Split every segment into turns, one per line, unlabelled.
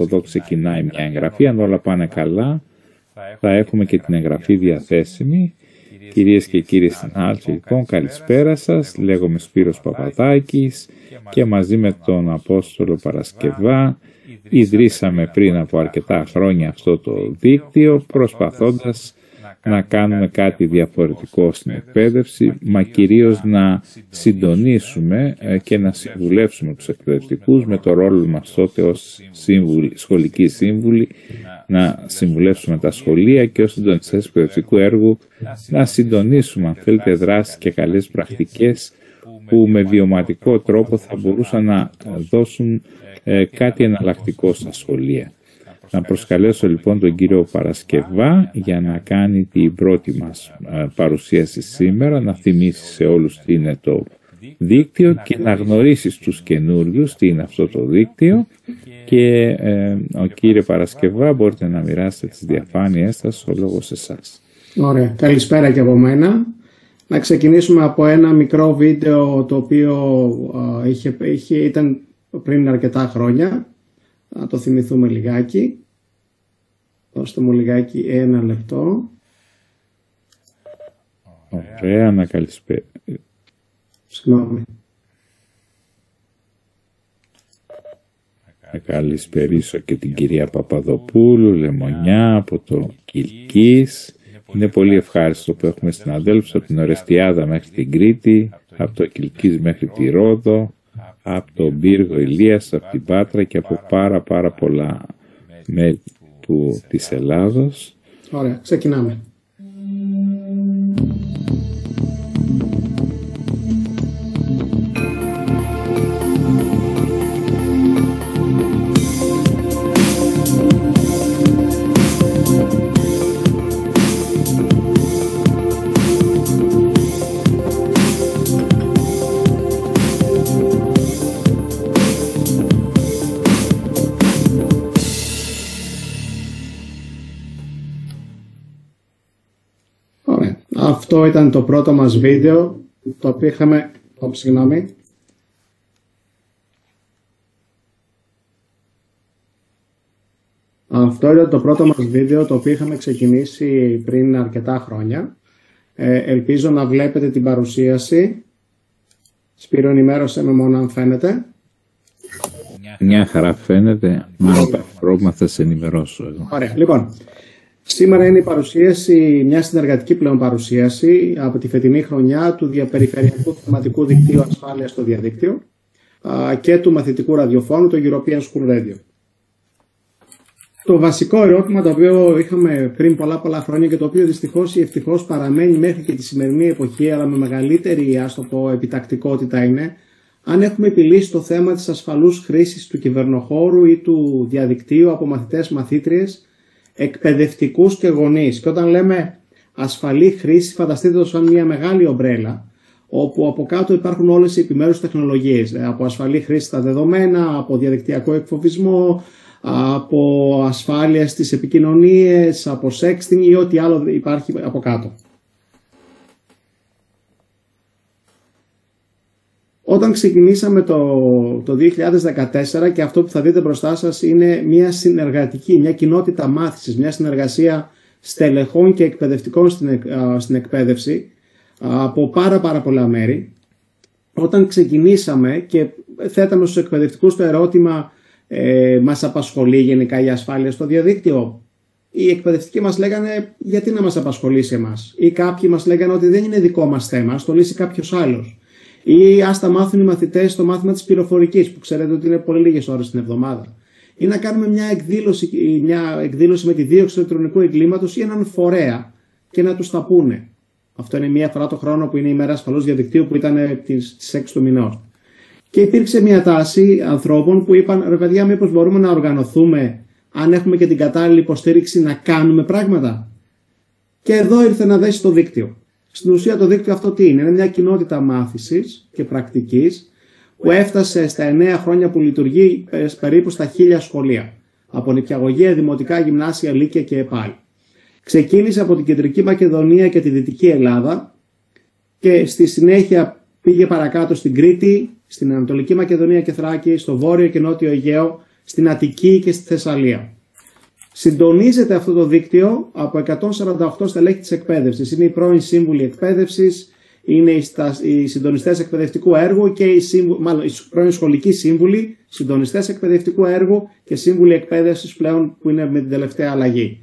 Από εδώ ξεκινάει μια εγγραφή. Αν όλα πάνε καλά, θα έχουμε και την εγγραφή διαθέσιμη. Κυρίες και κύριοι συνάδελφοι, λοιπόν, καλησπέρα σας. Λέγομαι Σπύρος Παπαδάκης και μαζί με τον Απόστολο Παρασκευά ιδρύσαμε πριν από αρκετά χρόνια αυτό το δίκτυο, προσπαθώντας να κάνουμε κάτι διαφορετικό στην εκπαίδευση, μα κυρίως να συντονίσουμε και να συμβουλεύσουμε τους εκπαιδευτικούς με το ρόλο μας τότε ως σχολικοί σύμβουλοι, να συμβουλεύσουμε τα σχολεία και ως συντονιστές εκπαιδευτικού έργου να συντονίσουμε, αν θέλετε, δράσεις και καλές πρακτικές που με βιωματικό τρόπο θα μπορούσαν να δώσουν κάτι εναλλακτικό στα σχολεία. Να προσκαλέσω λοιπόν τον κύριο Παρασκευά για να κάνει την πρώτη μας παρουσίαση σήμερα, να θυμίσει σε όλους τι είναι το δίκτυο και να γνωρίσει στους καινούριους τι είναι αυτό το δίκτυο. Και ο κύριε Παρασκευά, μπορείτε να μοιράσετε τις διαφάνειές σας, ο λόγος σε εσάς.
Ωραία, καλησπέρα και από μένα. Να ξεκινήσουμε από ένα μικρό βίντεο το οποίο ήταν πριν αρκετά χρόνια. Να το θυμηθούμε λιγάκι. Δώστε μου λιγάκι ένα λεπτό.
Ωραία, να καλησπέρα.
Συγγνώμη.
Να καλησπερίσω και την κυρία Παπαδοπούλου, Λεμονιά, από το Κιλκής. Είναι πολύ ευχάριστο που έχουμε συναδέλφους από την Ορεστιάδα μέχρι την Κρήτη, από το Κιλκής μέχρι τη Ρόδο, από τον Πύργο Ηλίας, από την Πάτρα και από πάρα πολλά μέρη της Ελλάδος.
Ωραία, ξεκινάμε. Αυτό ήταν το πρώτο μας βίντεο, το οποίο είχαμε... Συγγνώμη. Αυτό ήταν το πρώτο μας βίντεο, το οποίο είχαμε ξεκινήσει πριν αρκετά χρόνια. Ελπίζω να βλέπετε την παρουσίαση. Σπύρο, ενημέρωσε με μόνο αν φαίνεται.
Μια χαρά φαίνεται, αν υπάρχει πρόβλημα θα σε ενημερώσω εγώ.
Ωραία, λοιπόν. Σήμερα είναι η παρουσίαση, μια συνεργατική πλέον παρουσίαση από τη φετινή χρονιά του Διαπεριφερειακού Θεματικού Δικτύου Ασφάλειας στο Διαδίκτυο και του μαθητικού ραδιοφώνου, το European School Radio. Το βασικό ερώτημα το οποίο είχαμε πριν πολλά χρόνια και το οποίο δυστυχώς ή ευτυχώς παραμένει μέχρι και τη σημερινή εποχή, αλλά με μεγαλύτερη, ας το πω, επιτακτικότητα είναι αν έχουμε επιλύσει το θέμα της ασφαλούς χρήσης του κυβερνοχώρου ή του διαδικτύου από μαθητές-μαθήτριες, εκπαιδευτικούς και γονείς. Και όταν λέμε ασφαλή χρήση, φανταστείτε το σαν μια μεγάλη ομπρέλα, όπου από κάτω υπάρχουν όλες οι επιμέρους τεχνολογίες. Από ασφαλή χρήση στα δεδομένα, από διαδικτυακό εκφοβισμό, από ασφάλεια στις επικοινωνίες, από sexting ή ό,τι άλλο υπάρχει από κάτω. Όταν ξεκινήσαμε το 2014 και αυτό που θα δείτε μπροστά σας είναι μια συνεργατική, μια κοινότητα μάθησης, μια συνεργασία στελεχών και εκπαιδευτικών στην εκπαίδευση από πάρα πολλά μέρη. Όταν ξεκινήσαμε και θέταμε στους εκπαιδευτικούς το ερώτημα μας απασχολεί γενικά η ασφάλεια στο διαδίκτυο, οι εκπαιδευτικοί μας λέγανε γιατί να μας απασχολήσει εμάς, ή κάποιοι μας λέγανε ότι δεν είναι δικό μας θέμα, ας το λύσει κάποιος άλλος. Ή ας τα μάθουν οι μαθητές στο μάθημα της πληροφορικής, που ξέρετε ότι είναι πολύ λίγες ώρες την εβδομάδα. Ή να κάνουμε μια εκδήλωση με τη δίωξη του ηλεκτρονικού εγκλήματος ή έναν φορέα και να τους τα πούνε. Αυτό είναι μία φορά το χρόνο που είναι η ημέρα ασφαλούς διαδικτύου που ήταν στις 6 του μηνός. Και υπήρξε μια τάση ανθρώπων που είπαν ρε παιδιά, μήπως μπορούμε να οργανωθούμε αν έχουμε και την κατάλληλη υποστήριξη να κάνουμε πράγματα. Και εδώ ήρθε να δέσει το δίκτυο. Στην ουσία το δίκτυο αυτό τι είναι? Είναι μια κοινότητα μάθησης και πρακτικής που έφτασε στα 9 χρόνια που λειτουργεί περίπου στα 1000 σχολεία. Από νηπιαγωγεία, δημοτικά, γυμνάσια, λύκεια και ΕΠΑΛ. Ξεκίνησε από την Κεντρική Μακεδονία και τη Δυτική Ελλάδα και στη συνέχεια πήγε παρακάτω στην Κρήτη, στην Ανατολική Μακεδονία και Θράκη, στο Βόρειο και Νότιο Αιγαίο, στην Αττική και στη Θεσσαλία. Συντονίζεται αυτό το δίκτυο από 148 στελέχη της εκπαίδευσης. Είναι οι πρώην σύμβουλοι εκπαίδευσης, είναι οι συντονιστές εκπαιδευτικού έργου και οι πρώην σχολικοί σύμβουλοι, συντονιστές εκπαιδευτικού έργου και σύμβουλοι εκπαίδευσης πλέον που είναι με την τελευταία αλλαγή.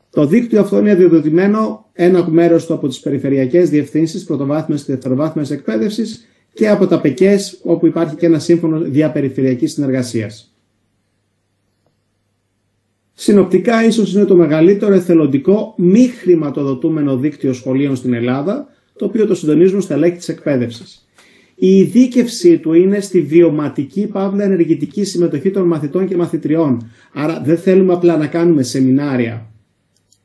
Το δίκτυο αυτό είναι διοδοτημένο ένα μέρος του από τις περιφερειακές διευθύνσεις πρωτοβάθμιας και δευτεροβάθμιας εκπαίδευσης και από τα ΠΕΚΕΣ, όπου υπάρχει και ένα σύμφωνο διαπεριφερειακής συνεργασίας. Συνοπτικά, ίσως είναι το μεγαλύτερο εθελοντικό μη χρηματοδοτούμενο δίκτυο σχολείων στην Ελλάδα, το οποίο το συντονίζουν στελέχη της εκπαίδευσης. Η ειδίκευσή του είναι στη βιωματική παύλα ενεργητική συμμετοχή των μαθητών και μαθητριών. Άρα δεν θέλουμε απλά να κάνουμε σεμινάρια.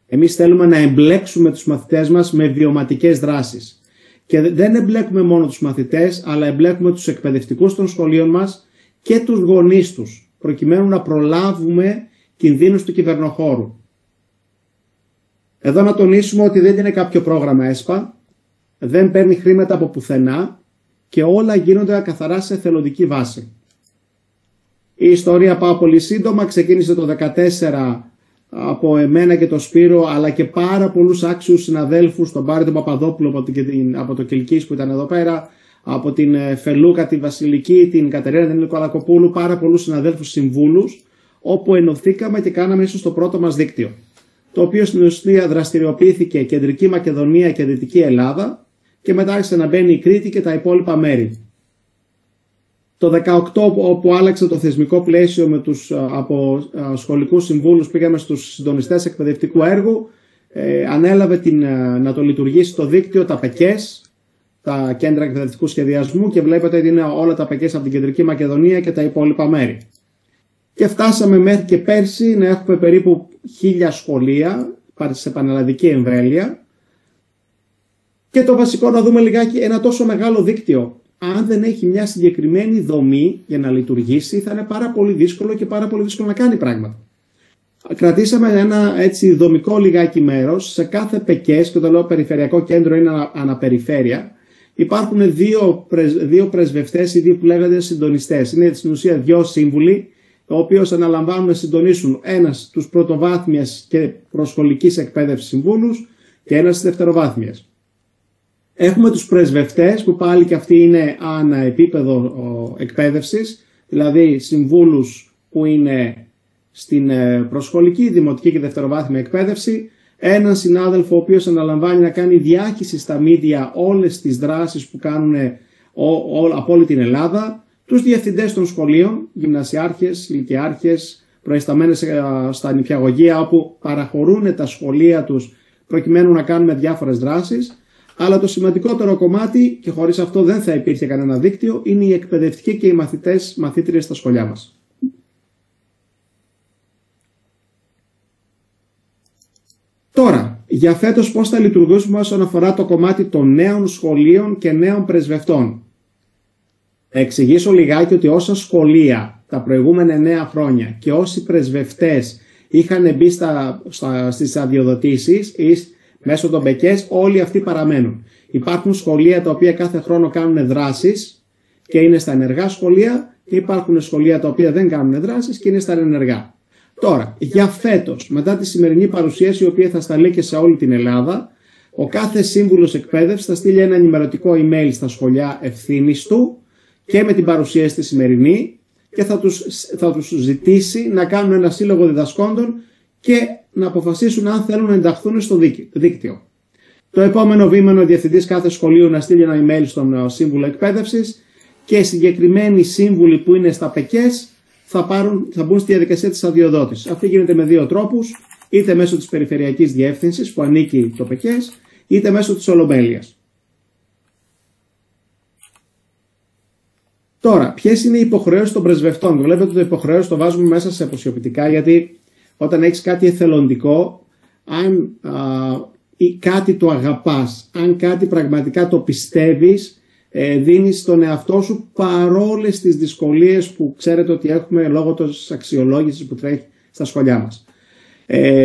Εμείς θέλουμε να εμπλέξουμε τους μαθητές μας με βιωματικές δράσεις. Και δεν εμπλέκουμε μόνο τους μαθητές, αλλά εμπλέκουμε τους εκπαιδευτικούς των σχολείων μας και τους γονείς τους, προκειμένου να προλάβουμε κινδύνους του κυβερνοχώρου. Εδώ να τονίσουμε ότι δεν είναι κάποιο πρόγραμμα ΕΣΠΑ, δεν παίρνει χρήματα από πουθενά και όλα γίνονται καθαρά σε εθελοντική βάση. Η ιστορία πάω πολύ σύντομα, ξεκίνησε το 2014 από εμένα και τον Σπύρο, αλλά και πάρα πολλούς άξιους συναδέλφους, τον Πάρη τον Παπαδόπουλο από το Κιλκής που ήταν εδώ πέρα, από την Φελούκα, τη Βασιλική, την Κατερίνα την Νικολακοπούλου, πάρα πολλούς συναδέλφους συμβούλους, όπου ενωθήκαμε και κάναμε ίσως το πρώτο μας δίκτυο, το οποίο στην ουσία δραστηριοποιήθηκε Κεντρική Μακεδονία και Δυτική Ελλάδα και μετά άρχισε να μπαίνει η Κρήτη και τα υπόλοιπα μέρη. Το 2018, όπου άλλαξε το θεσμικό πλαίσιο από σχολικούς συμβούλους, πήγαμε στους συντονιστές εκπαιδευτικού έργου, ανέλαβε να το λειτουργήσει το δίκτυο τα ΠΕΚΕΣ, τα κέντρα εκπαιδευτικού σχεδιασμού, και βλέπετε ότι είναι όλα τα ΠΕΚΕΣ από την Κεντρική Μακεδονία και τα υπόλοιπα μέρη. Και φτάσαμε μέχρι και πέρσι να έχουμε περίπου 1000 σχολεία σε πανελλαδική εμβέλεια. Και το βασικό, να δούμε λιγάκι, ένα τόσο μεγάλο δίκτυο, αν δεν έχει μια συγκεκριμένη δομή για να λειτουργήσει, θα είναι πάρα πολύ δύσκολο και πάρα πολύ δύσκολο να κάνει πράγματα. Κρατήσαμε ένα έτσι δομικό λιγάκι μέρος. Σε κάθε ΠΕΚΕΣ, και το λέω περιφερειακό κέντρο είναι αναπεριφέρεια, υπάρχουν δύο πρεσβευτές ή δύο που λέγονται συντονιστές. Είναι στην ουσία δύο σύμβουλοι, οι οποίοι αναλαμβάνουν να συντονίσουν ένας τους πρωτοβάθμιας και προσχολικής εκπαίδευσης συμβούλους και ένας της δευτεροβάθμιας. Έχουμε τους πρεσβευτές που πάλι και αυτοί είναι ανά επίπεδο εκπαίδευσης, δηλαδή συμβούλους που είναι στην προσχολική, δημοτική και δευτεροβάθμια εκπαίδευση, έναν συνάδελφο ο οποίος αναλαμβάνει να κάνει διάχυση στα media όλες τις δράσεις που κάνουν από όλη την Ελλάδα, τους διευθυντές των σχολείων, γυμνασιάρχες, ηλικιάρχες, προϊσταμένες στα νηπιαγωγεία, όπου παραχωρούν τα σχολεία τους προκειμένου να κάνουν διάφορες δράσεις. Αλλά το σημαντικότερο κομμάτι, και χωρίς αυτό δεν θα υπήρχε κανένα δίκτυο, είναι οι εκπαιδευτικοί και οι μαθήτριες στα σχολιά μας. Τώρα, για φέτος πώς θα λειτουργήσουμε όσον αφορά το κομμάτι των νέων σχολείων και νέων πρεσβευτών. Θα εξηγήσω λιγάκι ότι όσα σχολεία τα προηγούμενα 9 χρόνια και όσοι πρεσβευτές είχαν μπει στις αδειοδοτήσεις ή μέσω των ΠΕΚΕΣ, όλοι αυτοί παραμένουν. Υπάρχουν σχολεία τα οποία κάθε χρόνο κάνουν δράσεις και είναι στα ενεργά σχολεία, και υπάρχουν σχολεία τα οποία δεν κάνουν δράσεις και είναι στα ενεργά. Τώρα, για φέτος, μετά τη σημερινή παρουσίαση, η οποία θα σταλεί και σε όλη την Ελλάδα, ο κάθε σύμβουλος εκπαίδευσης θα στείλει ένα ενημερωτικό email στα σχολεία ευθύνης του και με την παρουσίαση τη σημερινή, και θα τους ζητήσει να κάνουν ένα σύλλογο διδασκόντων και να αποφασίσουν αν θέλουν να ενταχθούν στο δίκτυο. Το επόμενο βήμα είναι ο διευθυντής κάθε σχολείου να στείλει ένα email στον σύμβουλο εκπαίδευσης, και οι συγκεκριμένοι σύμβουλοι που είναι στα ΠΕΚΕΣ θα μπουν στη διαδικασία της αδειοδότησης. Αυτή γίνεται με δύο τρόπους, είτε μέσω της περιφερειακής διεύθυνσης που ανήκει το ΠΕΚΕΣ, είτε μέσω της Ολομέλειας. Τώρα, ποιες είναι οι υποχρεώσεις των πρεσβευτών? Βλέπετε ότι το υποχρεώσεις το βάζουμε μέσα σε αποσιοποιητικά, γιατί όταν έχεις κάτι εθελοντικό, αν κάτι το αγαπάς, αν κάτι πραγματικά το πιστεύεις, δίνεις στον εαυτό σου παρόλες τις δυσκολίες που ξέρετε ότι έχουμε λόγω της αξιολόγησης που τρέχει στα σχολιά μας.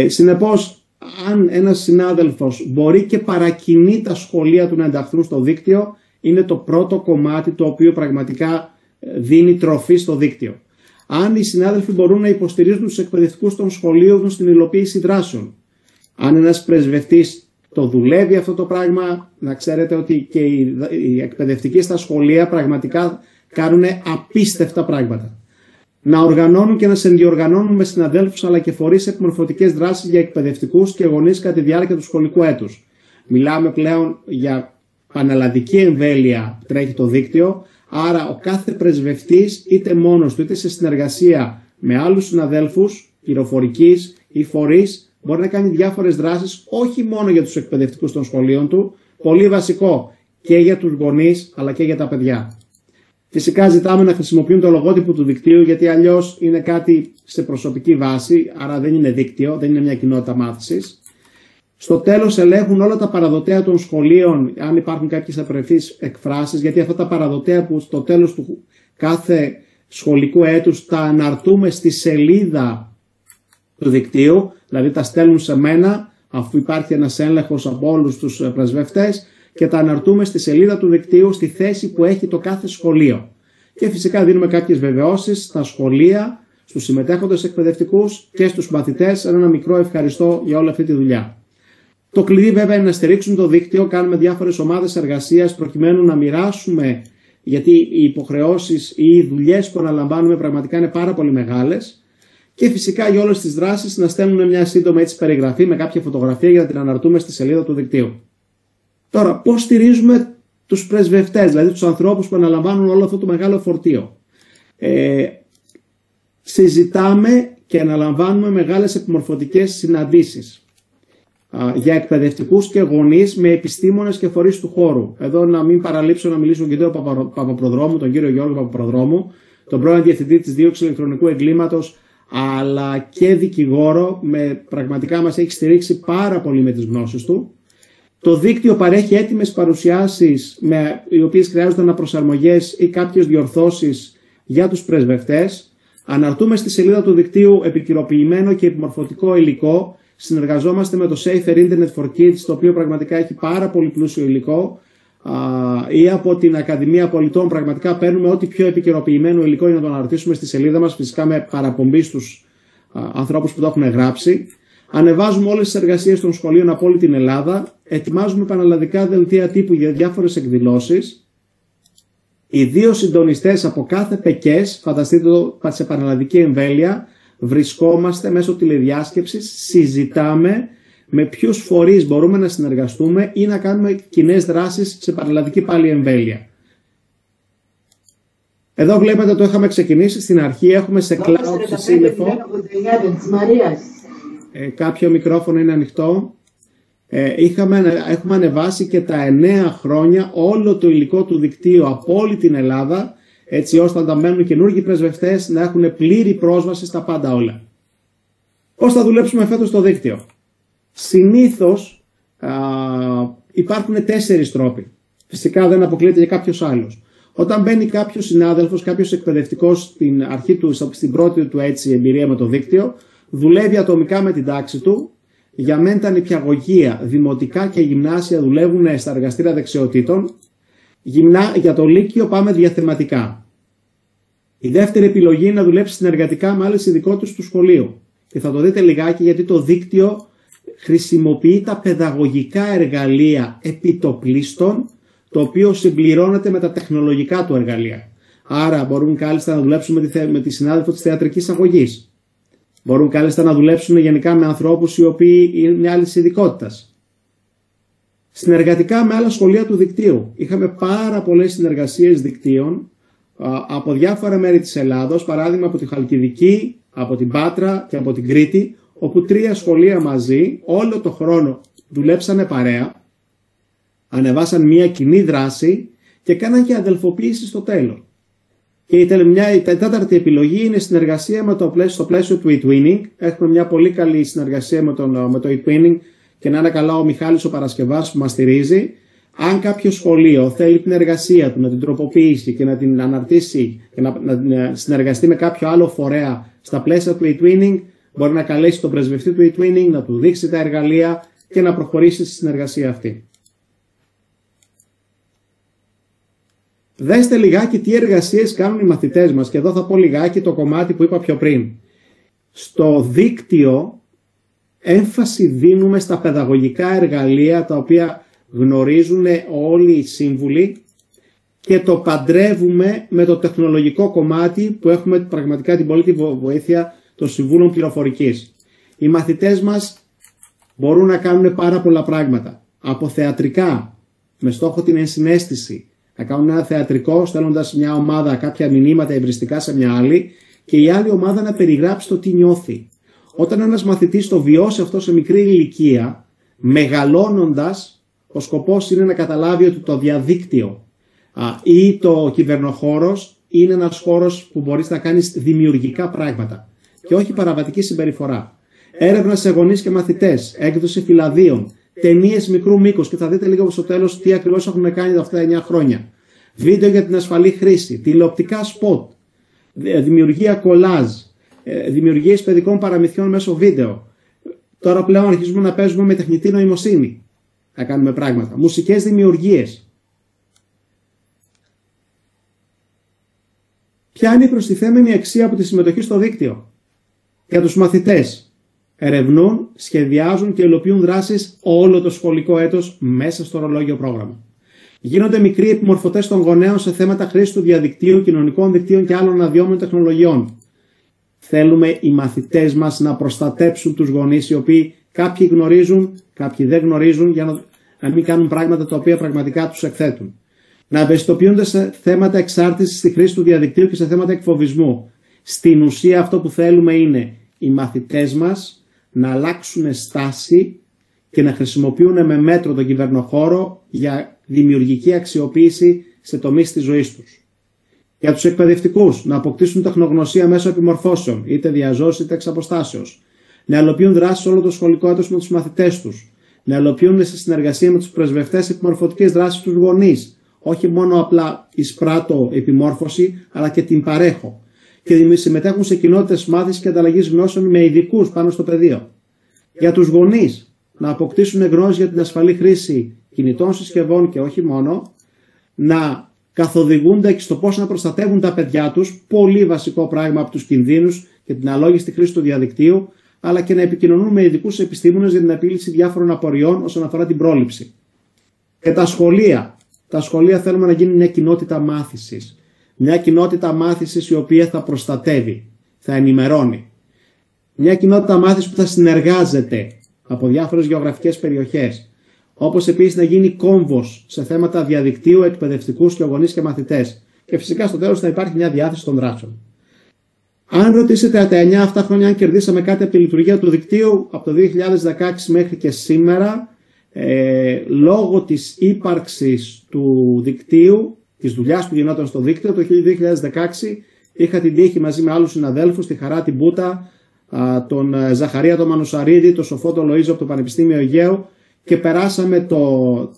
Συνεπώς, αν ένας συνάδελφος μπορεί και παρακινεί τα σχολεία του να ενταχθούν στο δίκτυο, είναι το πρώτο κομμάτι το οποίο πραγματικά δίνει τροφή στο δίκτυο. αν οι συνάδελφοι μπορούν να υποστηρίζουν τους εκπαιδευτικούς των σχολείων στην υλοποίηση δράσεων. Αν ένας πρεσβευτής το δουλεύει αυτό το πράγμα, να ξέρετε ότι και οι εκπαιδευτικοί στα σχολεία πραγματικά κάνουν απίστευτα πράγματα. Να οργανώνουν και να συνδιοργανώνουν με συναδέλφους αλλά και φορείς επιμορφωτικές δράσεις για εκπαιδευτικούς και γονείς κατά τη διάρκεια του σχολικού έτους. Μιλάμε πλέον για πανελλαδική εμβέλεια που τρέχει το δίκτυο, άρα ο κάθε πρεσβευτής είτε μόνος του είτε σε συνεργασία με άλλους συναδέλφους πληροφορικής ή φορείς μπορεί να κάνει διάφορες δράσεις όχι μόνο για τους εκπαιδευτικούς των σχολείων του, πολύ βασικό και για τους γονείς αλλά και για τα παιδιά. Φυσικά ζητάμε να χρησιμοποιούν το λογότυπο του δικτύου, γιατί αλλιώς είναι κάτι σε προσωπική βάση, άρα δεν είναι δίκτυο, δεν είναι μια κοινότητα μάθησης. Στο τέλος ελέγχουν όλα τα παραδοτέα των σχολείων, αν υπάρχουν κάποιες απρεφείς εκφράσεις, γιατί αυτά τα παραδοτέα που στο τέλος του κάθε σχολικού έτους τα αναρτούμε στη σελίδα του δικτύου, δηλαδή τα στέλνουν σε μένα, αφού υπάρχει ένας έλεγχος από όλους τους πρεσβευτές, και τα αναρτούμε στη σελίδα του δικτύου στη θέση που έχει το κάθε σχολείο. Και φυσικά δίνουμε κάποιες βεβαιώσεις στα σχολεία, στους συμμετέχοντες εκπαιδευτικούς και στους μαθητές, ένα μικρό ευχαριστώ για όλη αυτή τη δουλειά. Το κλειδί βέβαια είναι να στηρίξουν το δίκτυο, κάνουμε διάφορες ομάδες εργασίας προκειμένου να μοιράσουμε, γιατί οι υποχρεώσεις ή οι δουλειές που αναλαμβάνουμε πραγματικά είναι πάρα πολύ μεγάλες, και φυσικά για όλες τις δράσεις να στέλνουν μια σύντομη έτσι περιγραφή με κάποια φωτογραφία για να την αναρτούμε στη σελίδα του δικτύου. Τώρα, πώς στηρίζουμε τους πρεσβευτές, δηλαδή τους ανθρώπους που αναλαμβάνουν όλο αυτό το μεγάλο φορτίο? Συζητάμε και αναλαμβάνουμε μεγάλες επιμορφωτικές συναντήσεις για εκπαιδευτικούς και γονείς με επιστήμονες και φορείς του χώρου. Εδώ να μην παραλείψω να μιλήσω τον κύριο Παπαπροδρόμου, τον κύριο Γιώργο Παπαπροδρόμου, τον πρώην Διευθυντή της Δίωξης Ηλεκτρονικού Εγκλήματος, αλλά και δικηγόρο, πραγματικά μας έχει στηρίξει πάρα πολύ με τις γνώσεις του. Το δίκτυο παρέχει έτοιμες παρουσιάσεις οι οποίες χρειάζονται αναπροσαρμογές ή κάποιες διορθώσεις για τους πρεσβευτές. Αναρτούμε στη σελίδα του δικτύου επικυροποιημένο και επιμορφωτικό υλικό. Συνεργαζόμαστε με το Safer Internet for Kids, το οποίο πραγματικά έχει πάρα πολύ πλούσιο υλικό. Ή από την Ακαδημία Πολιτών, πραγματικά παίρνουμε ό,τι πιο επικαιροποιημένο υλικό για να το αναρτήσουμε στη σελίδα μας, φυσικά με παραπομπή στους ανθρώπους που το έχουν γράψει. Ανεβάζουμε όλες τις εργασίες των σχολείων από όλη την Ελλάδα. Ετοιμάζουμε πανελλαδικά δελτία τύπου για διάφορες εκδηλώσεις. Οι δύο συντονιστές από κάθε ΠΕΚΕΣ, φανταστείτε το σε πανελλαδική εμβέλεια, βρισκόμαστε μέσω τηλεδιάσκεψης, συζητάμε με ποιους φορείς μπορούμε να συνεργαστούμε ή να κάνουμε κοινές δράσεις σε πανελλαδική πάλι εμβέλεια. Εδώ βλέπετε το είχαμε ξεκινήσει στην αρχή, έχουμε σε cloud, σε σύννεφο. Κάποιο μικρόφωνο είναι ανοιχτό. Έχουμε ανεβάσει και τα 9 χρόνια όλο το υλικό του δικτύου από όλη την Ελλάδα, έτσι ώστε όταν μπαίνουν καινούργιοι πρεσβευτές να έχουν πλήρη πρόσβαση στα πάντα όλα. Πώς θα δουλέψουμε φέτος στο δίκτυο? Συνήθως υπάρχουν 4 τρόποι. Φυσικά δεν αποκλείεται για κάποιος άλλος. Όταν μπαίνει κάποιος συνάδελφος, κάποιος εκπαιδευτικός στην αρχή του, στην πρώτη του έτσι εμπειρία με το δίκτυο, δουλεύει ατομικά με την τάξη του. Για μένα τα νηπιαγωγεία, δημοτικά και γυμνάσια δουλεύουν στα εργαστήρια δεξιοτήτων. Για το Λύκειο πάμε διαθεματικά. Η δεύτερη επιλογή είναι να δουλέψει συνεργατικά με άλλες ειδικότητες του σχολείου. Και θα το δείτε λιγάκι, γιατί το δίκτυο χρησιμοποιεί τα παιδαγωγικά εργαλεία επιτοπλίστων, το οποίο συμπληρώνεται με τα τεχνολογικά του εργαλεία. Άρα μπορούν κάλλιστα να δουλέψουν με τη συνάδελφο της θεατρικής αγωγής. Μπορούν κάλλιστα να δουλέψουν γενικά με ανθρώπους οι οποίοι είναι μια άλλη ειδικότητα. Συνεργατικά με άλλα σχολεία του δικτύου. Είχαμε πάρα πολλές συνεργασίες δικτύων από διάφορα μέρη της Ελλάδος, παράδειγμα από τη Χαλκιδική, από την Πάτρα και από την Κρήτη, όπου 3 σχολεία μαζί όλο το χρόνο δουλέψανε παρέα, ανεβάσαν μια κοινή δράση και κάναν και αδελφοποίηση στο τέλος. Και η τέταρτη επιλογή είναι συνεργασία στο πλαίσιο του e-twinning. Έχουμε μια πολύ καλή συνεργασία με το e-twinning και να είναι καλά ο Μιχάλης ο Παρασκευάς που μας στηρίζει. Αν κάποιο σχολείο θέλει την εργασία του να την τροποποιήσει και να την αναρτήσει και να συνεργαστεί με κάποιο άλλο φορέα στα πλαίσια του e-twinning, μπορεί να καλέσει τον πρεσβευτή του e-twinning, να του δείξει τα εργαλεία και να προχωρήσει στη συνεργασία αυτή. Δέστε λιγάκι τι εργασίες κάνουν οι μαθητές μας, και εδώ θα πω λιγάκι το κομμάτι που είπα πιο πριν. Στο δίκτυο έμφαση δίνουμε στα παιδαγωγικά εργαλεία τα οποία γνωρίζουν όλοι οι σύμβουλοι και το παντρεύουμε με το τεχνολογικό κομμάτι που έχουμε πραγματικά την πολύτιμη βοήθεια των συμβούλων πληροφορικής. Οι μαθητές μας μπορούν να κάνουν πάρα πολλά πράγματα. Από θεατρικά, με στόχο την ενσυναίσθηση, να κάνουν ένα θεατρικό στέλνοντας μια ομάδα κάποια μηνύματα εμπριστικά σε μια άλλη και η άλλη ομάδα να περιγράψει το τι νιώθει. Όταν ένας μαθητής το βιώσει αυτό σε μικρή ηλικία, μεγαλώνοντας, ο σκοπός είναι να καταλάβει ότι το διαδίκτυο ή το κυβερνοχώρος είναι ένας χώρος που μπορείς να κάνεις δημιουργικά πράγματα και όχι παραβατική συμπεριφορά. Έρευνα σε γονείς και μαθητές, έκδοση φυλαδίων, ταινίες μικρού μήκους, και θα δείτε λίγο στο τέλος τι ακριβώς έχουν κάνει αυτά τα 9 χρόνια. Βίντεο για την ασφαλή χρήση, τηλεοπτικά σποτ, δημιουργία κολάζ, δημιουργίες παιδικών παραμυθιών μέσω βίντεο. Τώρα πλέον αρχίζουμε να παίζουμε με τεχνητή νοημοσύνη, να κάνουμε πράγματα. Μουσικές δημιουργίες. Ποια είναι η προστιθέμενη αξία από τη συμμετοχή στο δίκτυο? Για τους μαθητές. Ερευνούν, σχεδιάζουν και υλοποιούν δράσεις όλο το σχολικό έτος μέσα στο ορολόγιο πρόγραμμα. Γίνονται μικροί επιμορφωτές των γονέων σε θέματα χρήσης του διαδικτύου, κοινωνικών δικτύων και άλλων αδειόμενων τεχνολογιών. Θέλουμε οι μαθητές μας να προστατέψουν τους γονείς, οι οποίοι κάποιοι γνωρίζουν, κάποιοι δεν γνωρίζουν, για να μην κάνουν πράγματα τα οποία πραγματικά τους εκθέτουν. Να ευαισθητοποιούνται σε θέματα εξάρτησης στη χρήση του διαδικτύου και σε θέματα εκφοβισμού. Στην ουσία αυτό που θέλουμε είναι οι μαθητές μας να αλλάξουν στάση και να χρησιμοποιούν με μέτρο τον κυβερνοχώρο για δημιουργική αξιοποίηση σε τομείς της ζωής τους. Για τους εκπαιδευτικούς, να αποκτήσουν τεχνογνωσία μέσω επιμορφώσεων, είτε διαζώσεως είτε εξ αποστάσεως. Να ελοποιούν δράσεις όλο το σχολικό έτος με τους μαθητές τους. Να ελοποιούν σε συνεργασία με τους πρεσβευτές επιμορφωτικές δράσεις τους γονείς. Όχι μόνο απλά εισπράττω επιμόρφωση, αλλά και την παρέχω. Και συμμετέχουν σε κοινότητες μάθησης και ανταλλαγής γνώσεων με ειδικούς πάνω στο πεδίο. Για τους γονείς, να αποκτήσουν γνώσεις για την ασφαλή χρήση κινητών συσκευών και όχι μόνο, να καθοδηγούνται και στο πώς να προστατεύουν τα παιδιά τους, πολύ βασικό πράγμα από τους κινδύνους και την αλόγιστη χρήση του διαδικτύου, αλλά και να επικοινωνούν με ειδικούς επιστήμονες για την επίλυση διάφορων απορριών όσον αφορά την πρόληψη. Και τα σχολεία. Τα σχολεία θέλουμε να γίνει μια κοινότητα μάθησης. Μια κοινότητα μάθησης η οποία θα προστατεύει, θα ενημερώνει. Μια κοινότητα μάθησης που θα συνεργάζεται από διάφορες γεωγραφικές περιοχές. Όπως επίσης να γίνει κόμβος σε θέματα διαδικτύου, εκπαιδευτικούς και γονείς και μαθητές. Και φυσικά στο τέλος θα υπάρχει μια διάθεση των δράσεων. Αν ρωτήσετε τα 9 αυτά χρόνια αν κερδίσαμε κάτι από τη λειτουργία του δικτύου, από το 2016 μέχρι και σήμερα, λόγω της ύπαρξης του δικτύου, της δουλειάς που γινόταν στο δίκτυο, το 2016 είχα την τύχη μαζί με άλλους συναδέλφους, τη Χαρά την Μπούτα, τον Ζαχαρία τον Μανουσαρίδη, τον Σοφό τον Λοΐζο από το Πανεπιστήμιο Αιγαίου και περάσαμε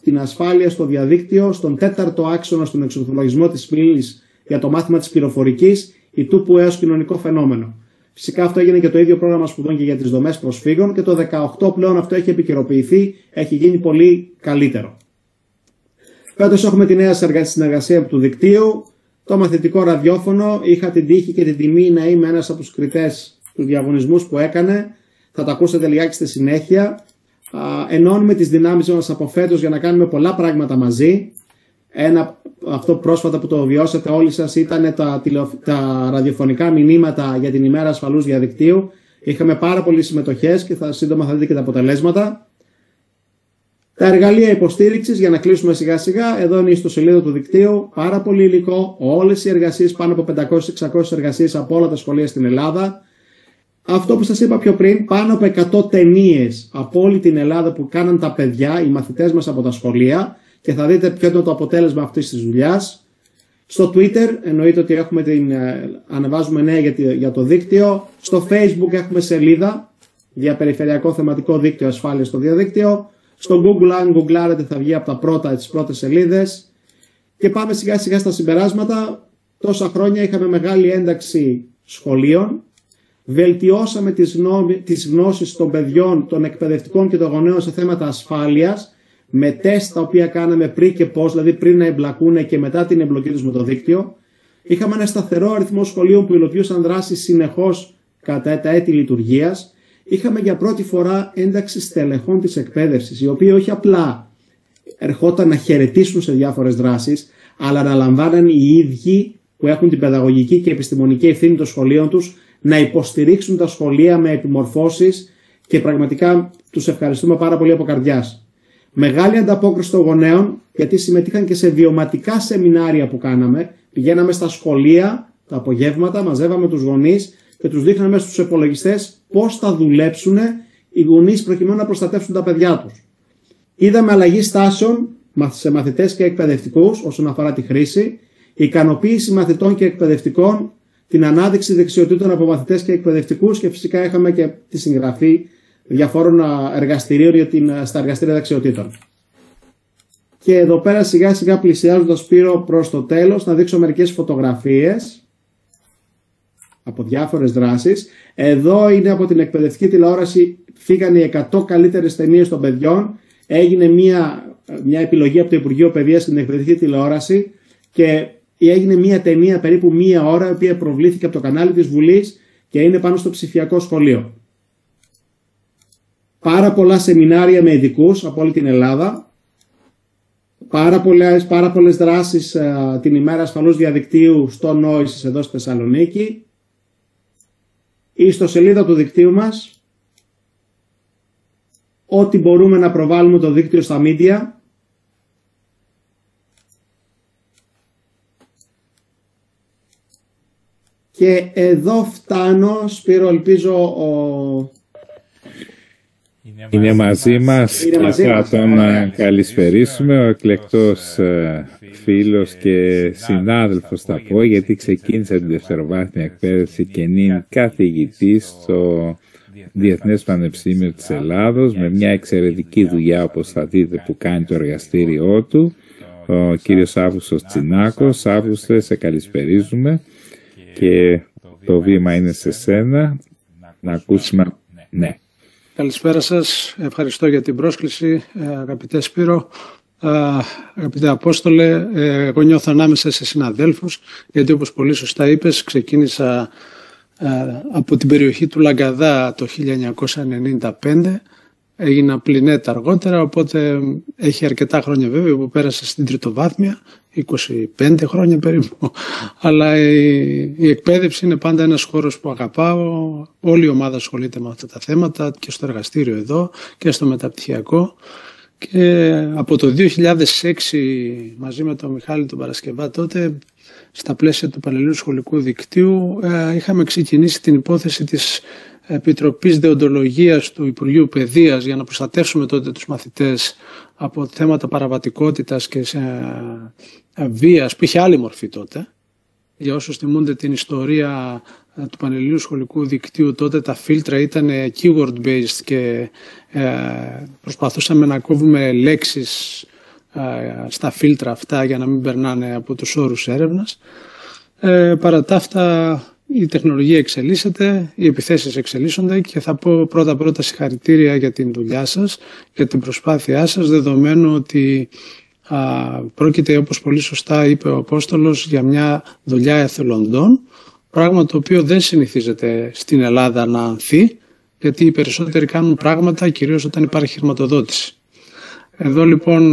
την ασφάλεια στο διαδίκτυο στον 4ο άξονα στον εξορθολογισμό της πύλης για το μάθημα της πληροφορικής, η τούπου έως κοινωνικό φαινόμενο. Φυσικά αυτό έγινε και το ίδιο πρόγραμμα σπουδών και για τις δομές προσφύγων και το 2018 πλέον αυτό έχει επικαιροποιηθεί, έχει γίνει πολύ καλύτερο. Φέτος έχουμε τη νέα συνεργασία του δικτύου, το μαθητικό ραδιόφωνο. Είχα την τύχη και την τιμή να είμαι ένας από τους κριτές του διαγωνισμούς που έκανε. Θα τα ακούσετε λιγάκι στη συνέχεια. Ενώνουμε τις δυνάμεις μας από φέτος για να κάνουμε πολλά πράγματα μαζί. Αυτό πρόσφατα που το βιώσατε όλοι σας ήταν τα ραδιοφωνικά μηνύματα για την ημέρα ασφαλούς διαδικτύου. Είχαμε πάρα πολλές συμμετοχές και σύντομα θα δείτε και τα αποτελέσματα. Τα εργαλεία υποστήριξης, για να κλείσουμε σιγά σιγά, εδώ είναι η ιστοσελίδα του δικτύου, πάρα πολύ υλικό, όλες οι εργασίες, πάνω από 500-600 εργασίες από όλα τα σχολεία στην Ελλάδα. Αυτό που σας είπα πιο πριν, πάνω από 100 ταινίες από όλη την Ελλάδα που κάναν τα παιδιά, οι μαθητές μας από τα σχολεία, και θα δείτε ποιο είναι το αποτέλεσμα αυτής της δουλειάς. Στο Twitter εννοείται ότι ανεβάζουμε νέα για το δίκτυο. Στο Facebook έχουμε σελίδα, διαπεριφερειακό θεματικό δίκτυο ασφάλειας στο διαδίκτυο. Στο Google, αν γκουγκλάρετε, θα βγει από τις πρώτες σελίδες. Και πάμε σιγά σιγά στα συμπεράσματα. Τόσα χρόνια είχαμε μεγάλη ένταξη σχολείων. Βελτιώσαμε τις γνώσεις των παιδιών, των εκπαιδευτικών και των γονέων σε θέματα ασφάλειας με τεστ τα οποία κάναμε πριν και πώς, δηλαδή πριν να εμπλακούν και μετά την εμπλοκή τους με το δίκτυο. Είχαμε ένα σταθερό αριθμό σχολείων που υλοποιούσαν δράσεις συνεχώς κατά τα έτη λειτουργίας. Είχαμε για πρώτη φορά ένταξη στελεχών της εκπαίδευσης, οι οποίοι όχι απλά ερχόταν να χαιρετήσουν σε διάφορες δράσεις, αλλά να λαμβάναν οι ίδιοι που έχουν την παιδαγωγική και επιστημονική ευθύνη των σχολείων τους να υποστηρίξουν τα σχολεία με επιμορφώσεις και πραγματικά τους ευχαριστούμε πάρα πολύ από καρδιάς. Μεγάλη ανταπόκριση των γονέων, γιατί συμμετείχαν και σε βιωματικά σεμινάρια που κάναμε. Πηγαίναμε στα σχολεία τα απογεύματα, μαζεύαμε τους γονείς και τους δείχναμε στους υπολογιστές πώς θα δουλέψουν οι γονείς προκειμένου να προστατεύσουν τα παιδιά τους. Είδαμε αλλαγή στάσεων σε μαθητές και εκπαιδευτικούς όσον αφορά τη χρήση, ικανοποίηση μαθητών και εκπαιδευτικών, την ανάδειξη δεξιοτήτων από μαθητές και εκπαιδευτικούς και φυσικά είχαμε και τη συγγραφή διαφόρων εργαστηρίων στα εργαστήρια δεξιοτήτων. Και εδώ πέρα σιγά σιγά πλησιάζοντας, Σπύρο, προς το τέλος, να δείξω μερικές φωτογραφίες από διάφορες δράσεις. Εδώ είναι από την εκπαιδευτική τηλεόραση, φύγανε οι 100 καλύτερες ταινίες των παιδιών. Έγινε μια επιλογή από το Υπουργείο Παιδείας στην εκπαιδευτική τηλεόραση και έγινε μια ταινία περίπου μία ώρα, η οποία προβλήθηκε από το κανάλι της Βουλής και είναι πάνω στο ψηφιακό σχολείο. Πάρα πολλά σεμινάρια με ειδικούς από όλη την Ελλάδα. Πάρα πολλές δράσεις την ημέρα ασφαλούς διαδικτύου στο Νόησης εδώ στη Θεσσαλονίκη. Η ιστοσελίδα του δικτύου μας. Ό,τι μπορούμε να προβάλλουμε το δίκτυο στα μίντια. Και εδώ φτάνω, Σπύρο, ελπίζω
είναι μαζί μας και θα τον καλησπερίσουμε, ο εκλεκτός φίλος και συνάδελφος θα πω, γιατί ξεκίνησε την δευτεροβάθμια εκπαίδευση και είναι καθηγητής στο Διεθνές Πανεπιστήμιο της Ελλάδος με μια εξαιρετική δουλειά, όπως θα δείτε, που κάνει το εργαστήριό του, ο κύριος Αύγουστος Τσινάκος. Αύγουστε, σε καλησπερίζουμε και το βήμα είναι σε σένα να ακούσουμε. Ναι.
Καλησπέρα σας, ευχαριστώ για την πρόσκληση, αγαπητέ Σπύρο, αγαπητέ Απόστολε. Εγώ νιώθω ανάμεσα σε συναδέλφους, γιατί όπως πολύ σωστά είπες, ξεκίνησα από την περιοχή του Λαγκαδά το 1995, έγινα πληνέτα αργότερα, οπότε έχει αρκετά χρόνια βέβαια που πέρασα στην τριτοβάθμια, 25 χρόνια περίπου, αλλά η εκπαίδευση είναι πάντα ένας χώρος που αγαπάω. Όλη η ομάδα ασχολείται με αυτά τα θέματα και στο εργαστήριο εδώ και στο μεταπτυχιακό, και από το 2006 μαζί με τον Μιχάλη τον Παρασκευά τότε, στα πλαίσια του Πανελλήνιου Σχολικού Δικτύου, είχαμε ξεκινήσει την υπόθεση της Επιτροπής Δεοντολογίας του Υπουργείου Παιδείας για να προστατεύσουμε τότε τους μαθητές από θέματα παραβατικότητας και βίας που είχε άλλη μορφή τότε. Για όσους θυμούνται την ιστορία του Πανελληνίου Σχολικού Δικτύου, τότε τα φίλτρα ήταν keyword based και προσπαθούσαμε να κόβουμε λέξεις στα φίλτρα αυτά για να μην περνάνε από τους όρους έρευνας. Παρά τα αυτά, η τεχνολογία εξελίσσεται, οι επιθέσεις εξελίσσονται και θα πω πρώτα συγχαρητήρια για την δουλειά σας, για την προσπάθειά σας, δεδομένου ότι πρόκειται, όπως πολύ σωστά είπε ο Απόστολος, για μια δουλειά εθελοντών, πράγμα το οποίο δεν συνηθίζεται στην Ελλάδα να ανθεί, γιατί οι περισσότεροι κάνουν πράγματα κυρίως όταν υπάρχει χρηματοδότηση. Εδώ λοιπόν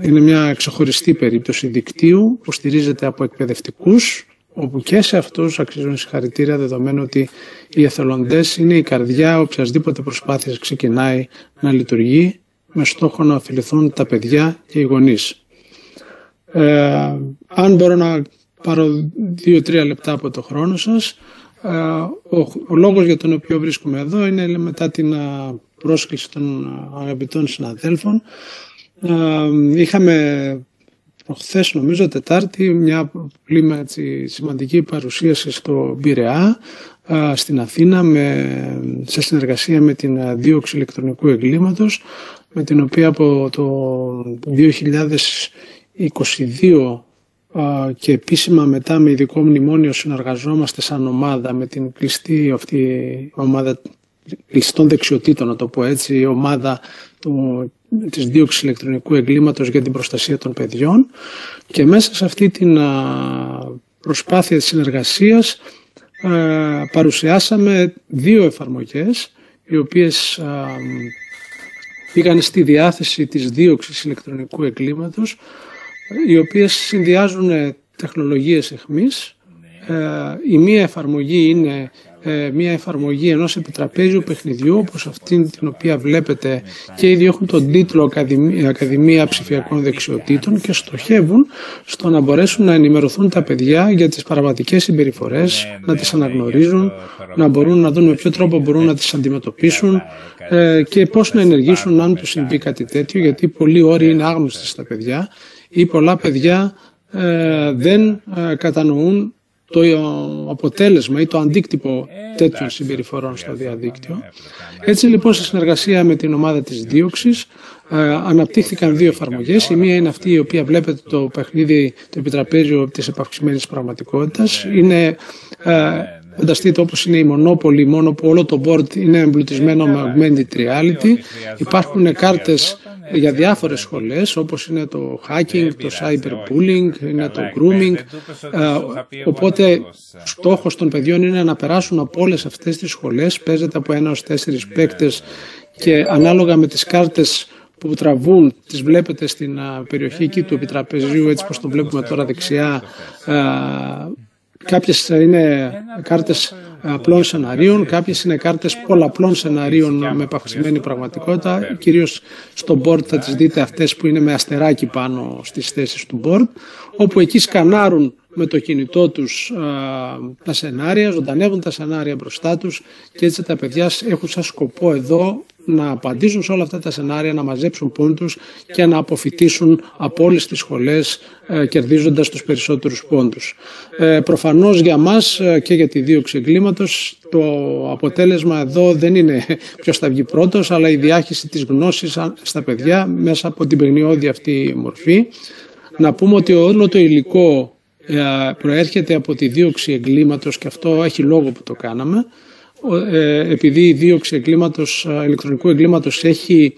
είναι μια ξεχωριστή περίπτωση δικτύου που στηρίζεται από εκπαιδευτικούς, όπου και σε αυτούς αξίζουν συγχαρητήρια, δεδομένου ότι οι εθελοντές είναι η καρδιά οποιασδήποτε προσπάθειας ξεκινάει να λειτουργεί με στόχο να ωφεληθούν τα παιδιά και οι γονείς. Αν μπορώ να πάρω 2-3 λεπτά από το χρόνο σας, ο λόγος για τον οποίο βρίσκομαι εδώ είναι μετά την πρόσκληση των αγαπητών συναδέλφων. Είχαμε προχθές, νομίζω Τετάρτη, μια πολύ σημαντική παρουσίαση στο Πειραιά, στην Αθήνα, σε συνεργασία με την δίωξη ηλεκτρονικού εγκλήματος, με την οποία από το 2022 και επίσημα μετά με ειδικό μνημόνιο συνεργαζόμαστε σαν ομάδα με την κλειστή αυτή ομάδα κλειστών δεξιοτήτων, να το πω έτσι, η ομάδα του της δίωξης ηλεκτρονικού εγκλήματος για την προστασία των παιδιών, και μέσα σε αυτή την προσπάθεια της συνεργασίας παρουσιάσαμε 2 εφαρμογές οι οποίες πήγαν στη διάθεση της δίωξης ηλεκτρονικού εγκλήματος, οι οποίες συνδυάζουν τεχνολογίες εχμής. Η μία εφαρμογή είναι μια εφαρμογή ενός επιτραπέζιου παιχνιδιού, όπως αυτή την οποία βλέπετε, και ήδη έχουν τον τίτλο Ακαδημία Ψηφιακών Δεξιοτήτων, και στοχεύουν στο να μπορέσουν να ενημερωθούν τα παιδιά για τις παραβατικές συμπεριφορές, να τις αναγνωρίζουν, να μπορούν να δουν με ποιο τρόπο μπορούν να τις αντιμετωπίσουν και πώς να ενεργήσουν αν τους συμβεί κάτι τέτοιο, γιατί πολλοί όροι είναι άγνωστοι στα παιδιά ή πολλά παιδιά δεν κατανοούν το αποτέλεσμα ή το αντίκτυπο τέτοιων συμπεριφορών στο διαδίκτυο. Έτσι λοιπόν, σε συνεργασία με την ομάδα της δίωξης αναπτύχθηκαν 2 εφαρμογές. Η μία είναι αυτή η οποία βλέπετε, το παιχνίδι, το επιτραπέζιο της επαυξημένης πραγματικότητας. Είναι, φανταστείτε, όπως είναι η Monopoly, μόνο που όλο το board είναι εμπλουτισμένο με augmented reality. Υπάρχουν κάρτες για διάφορες σχολές, όπως είναι το hacking, το cyberbullying, είναι το grooming. Οπότε στόχος των παιδιών είναι να περάσουν από όλες αυτές τις σχολές. Παίζεται από 1 έως 4 παίκτες και ανάλογα με τις κάρτες που τραβούν, τις βλέπετε στην περιοχή εκεί του επιτραπεζίου, έτσι πως το βλέπουμε τώρα δεξιά. Κάποιες είναι κάρτες απλών σεναρίων, κάποιες είναι κάρτες πολλαπλών σεναρίων με επαυξημένη πραγματικότητα. Κυρίως στο board θα τις δείτε αυτές που είναι με αστεράκι πάνω στις θέσεις του board, όπου εκεί σκανάρουν με το κινητό τους τα σενάρια, ζωντανεύουν τα σενάρια μπροστά τους, και έτσι τα παιδιά έχουν σαν σκοπό εδώ να απαντήσουν σε όλα αυτά τα σενάρια, να μαζέψουν πόντους και να αποφοιτήσουν από όλες τις σχολές, κερδίζοντας τους περισσότερους πόντους. Προφανώς για μας και για τη δίωξη εγκλήματος το αποτέλεσμα εδώ δεν είναι ποιος θα βγει πρώτος, αλλά η διάχυση της γνώσης στα παιδιά μέσα από την παιχνιώδη αυτή μορφή. Να πούμε ότι όλο το υλικό προέρχεται από τη δίωξη εγκλήματος, και αυτό έχει λόγο που το κάναμε. Επειδή η δίωξη εγκλήματος, ηλεκτρονικού εγκλήματος έχει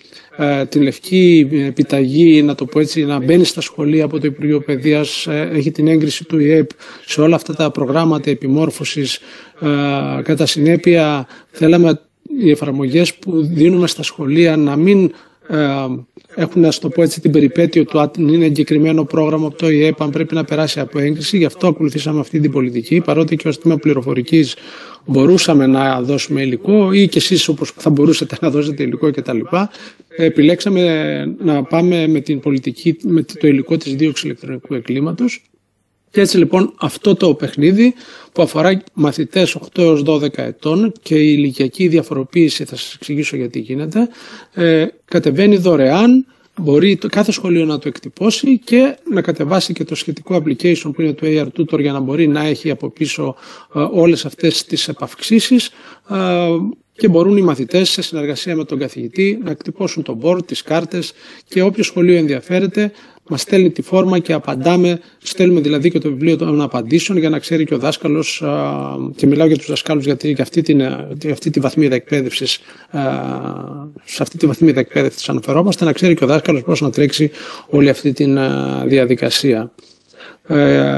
την λευκή επιταγή, να το πω έτσι, να μπαίνει στα σχολεία από το Υπουργείο Παιδείας, έχει την έγκριση του ΙΕΠ σε όλα αυτά τα προγράμματα επιμόρφωσης. Κατά συνέπεια θέλαμε οι εφαρμογές που δίνουμε στα σχολεία να μην έχουν, να το πω έτσι, την περιπέτειο του αν είναι εγκεκριμένο πρόγραμμα από το ΙΕΠ, αν πρέπει να περάσει από έγκριση. Γι' αυτό ακολουθήσαμε αυτή την πολιτική, παρότι και ως τμήμα πληροφορικής μπορούσαμε να δώσουμε υλικό, ή και εσείς όπως θα μπορούσατε να δώσετε υλικό κτλ. Επιλέξαμε να πάμε με την πολιτική, με το υλικό της δίωξης ηλεκτρονικού εγκλήματος. Και έτσι λοιπόν αυτό το παιχνίδι που αφορά μαθητές 8 έως 12 ετών, και η ηλικιακή διαφοροποίηση θα σας εξηγήσω γιατί γίνεται, κατεβαίνει δωρεάν. Μπορεί κάθε σχολείο να το εκτυπώσει και να κατεβάσει και το σχετικό application που είναι το AR Tutor, για να μπορεί να έχει από πίσω όλες αυτές τις επαυξήσεις, και μπορούν οι μαθητές σε συνεργασία με τον καθηγητή να εκτυπώσουν το board, τις κάρτες, και όποιο σχολείο ενδιαφέρεται μας στέλνει τη φόρμα και απαντάμε. Στέλνουμε δηλαδή και το βιβλίο των απαντήσεων, για να ξέρει και ο δάσκαλος, και μιλάω για τους δασκάλους γιατί για αυτή τη βαθμίδα εκπαίδευσης, σε αυτή τη βαθμίδα εκπαίδευσης αναφερόμαστε, να ξέρει και ο δάσκαλος πώς να τρέξει όλη αυτή τη διαδικασία.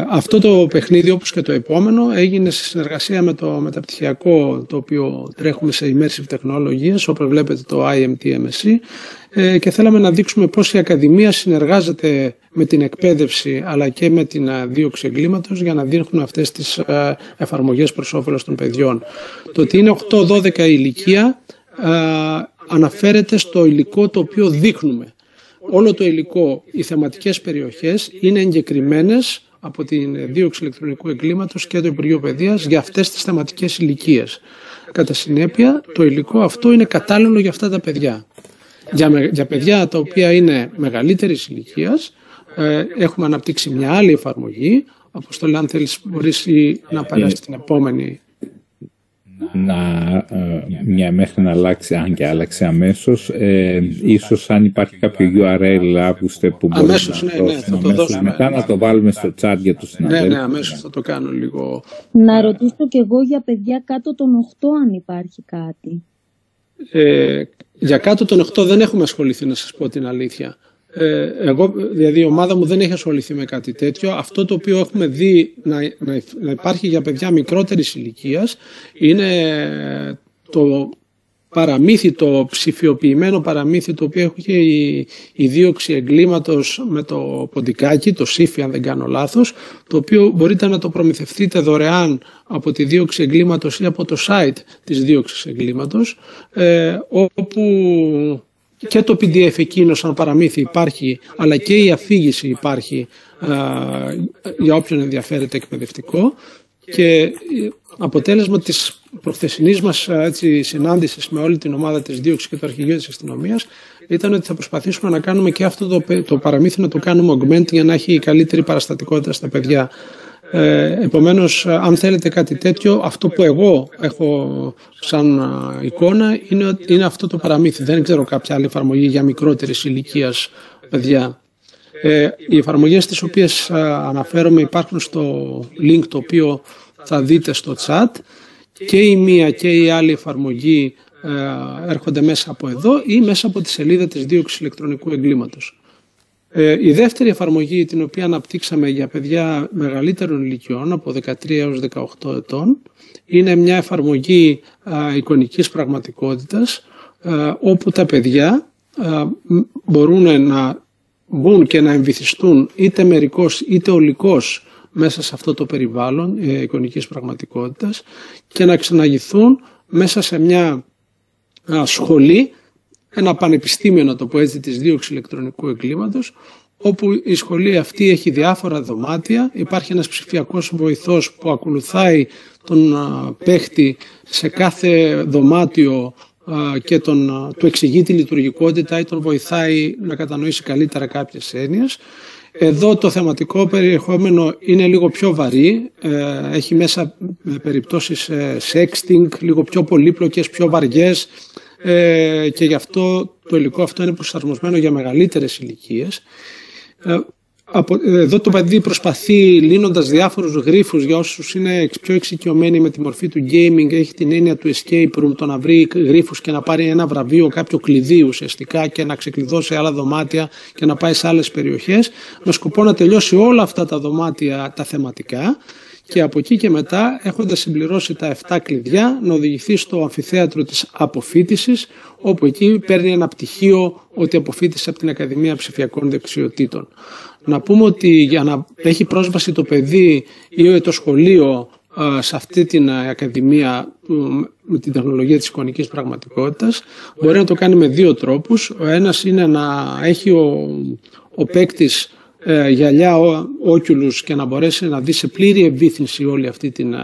Αυτό το παιχνίδι, όπως και το επόμενο, έγινε σε συνεργασία με το μεταπτυχιακό, το οποίο τρέχουμε σε Immersive Technologies, όπως βλέπετε το IMT MSc, και θέλαμε να δείξουμε πώς η Ακαδημία συνεργάζεται με την εκπαίδευση αλλά και με την δίωξη εγκλήματος, για να δείχνουν αυτές τις εφαρμογές προς όφελος των παιδιών. Το ότι είναι 8-12 ηλικία αναφέρεται στο υλικό το οποίο δείχνουμε. Όλο το υλικό, οι θεματικές περιοχές είναι εγκεκριμένες από την δίωξη ηλεκτρονικού εγκλήματος και το Υπουργείο Παιδείας για αυτές τις θεματικές ηλικίες. Κατά συνέπεια, το υλικό αυτό είναι κατάλληλο για αυτά τα παιδιά. Για παιδιά τα οποία είναι μεγαλύτερης ηλικίας, έχουμε αναπτύξει μια άλλη εφαρμογή. Αποστόλη, αν θέλεις μπορείς να περάσεις την επόμενη.
Μια μέχρι να αλλάξει, αν και άλλαξε αμέσως, ίσως αν υπάρχει κάποιο URL άκουστε που μπορούμε να το δώσουμε μετά, να το βάλουμε στο chat για τους συναδέλφους.
Ναι, αμέσως θα το κάνω λίγο.
Να ρωτήσω κι εγώ για παιδιά κάτω των 8 αν υπάρχει κάτι.
Για κάτω των 8 δεν έχουμε ασχοληθεί, να σας πω την αλήθεια. Εγώ, δηλαδή η ομάδα μου δεν έχει ασχοληθεί με κάτι τέτοιο. Αυτό το οποίο έχουμε δει να υπάρχει για παιδιά μικρότερης ηλικίας είναι το παραμύθι, το ψηφιοποιημένο παραμύθι, το οποίο έχει η δίωξη εγκλήματος με το ποντικάκι, το ΣΥΦΙ αν δεν κάνω λάθος, το οποίο μπορείτε να το προμηθευτείτε δωρεάν από τη δίωξη εγκλήματος ή από το site της δίωξης εγκλήματος, όπου και το PDF εκείνο σαν παραμύθι υπάρχει, αλλά και η αφήγηση υπάρχει για όποιον ενδιαφέρεται εκπαιδευτικό. Και αποτέλεσμα της προχθεσινής μας συνάντησης με όλη την ομάδα της δίωξης και το αρχηγείο της αστυνομίας ήταν ότι θα προσπαθήσουμε να κάνουμε και αυτό το παραμύθι, να το κάνουμε augment για να έχει καλύτερη παραστατικότητα στα παιδιά. Επομένως, αν θέλετε κάτι τέτοιο, αυτό που εγώ έχω σαν εικόνα είναι αυτό το παραμύθι. Δεν ξέρω κάποια άλλη εφαρμογή για μικρότερης ηλικίας παιδιά. Οι εφαρμογές τις οποίες αναφέρομαι υπάρχουν στο link το οποίο θα δείτε στο chat, και η μία και η άλλη εφαρμογή έρχονται μέσα από εδώ ή μέσα από τη σελίδα της δίωξης ηλεκτρονικού εγκλήματος. Η δεύτερη εφαρμογή, την οποία αναπτύξαμε για παιδιά μεγαλύτερων ηλικιών από 13 έως 18 ετών, είναι μια εφαρμογή εικονικής πραγματικότητας, όπου τα παιδιά μπορούν να μπουν και να εμβυθιστούν είτε μερικώς είτε ολικώς μέσα σε αυτό το περιβάλλον εικονικής πραγματικότητας και να ξεναγηθούν μέσα σε μια σχολή, ένα πανεπιστήμιο να το πω έτσι, της δίωξης ηλεκτρονικού εγκλήματος, όπου η σχολή αυτή έχει διάφορα δωμάτια, υπάρχει ένας ψηφιακός βοηθός που ακολουθάει τον παίχτη σε κάθε δωμάτιο και του εξηγεί τη λειτουργικότητα ή τον βοηθάει να κατανοήσει καλύτερα κάποιες έννοιες. Εδώ το θεματικό περιεχόμενο είναι λίγο πιο βαρύ, έχει μέσα περιπτώσεις sexting, λίγο πιο πολύπλοκες, πιο βαριές, και γι' αυτό το υλικό αυτό είναι προσαρμοσμένο για μεγαλύτερες ηλικίες. Εδώ το παιδί προσπαθεί, λύνοντας διάφορους γρίφους, για όσους είναι πιο εξοικειωμένοι με τη μορφή του gaming, έχει την έννοια του escape room, το να βρει γρίφους και να πάρει ένα βραβείο, κάποιο κλειδί ουσιαστικά, και να ξεκλειδώσει άλλα δωμάτια και να πάει σε άλλες περιοχές, με σκοπό να τελειώσει όλα αυτά τα δωμάτια τα θεματικά, και από εκεί και μετά, έχοντας συμπληρώσει τα 7 κλειδιά, να οδηγηθεί στο αμφιθέατρο της αποφοίτησης, όπου εκεί παίρνει ένα πτυχίο ότι αποφοίτησε από την Ακαδημία Ψηφιακών Δεξιοτήτων. Να πούμε ότι για να έχει πρόσβαση το παιδί ή το σχολείο σε αυτή την Ακαδημία με την τεχνολογία της εικονικής πραγματικότητας, μπορεί να το κάνει με 2 τρόπους. Ο ένας είναι να έχει ο παίκτης γυαλιά, όκιουλους, και να μπορέσει να δει σε πλήρη ευβήθυνση όλη αυτή την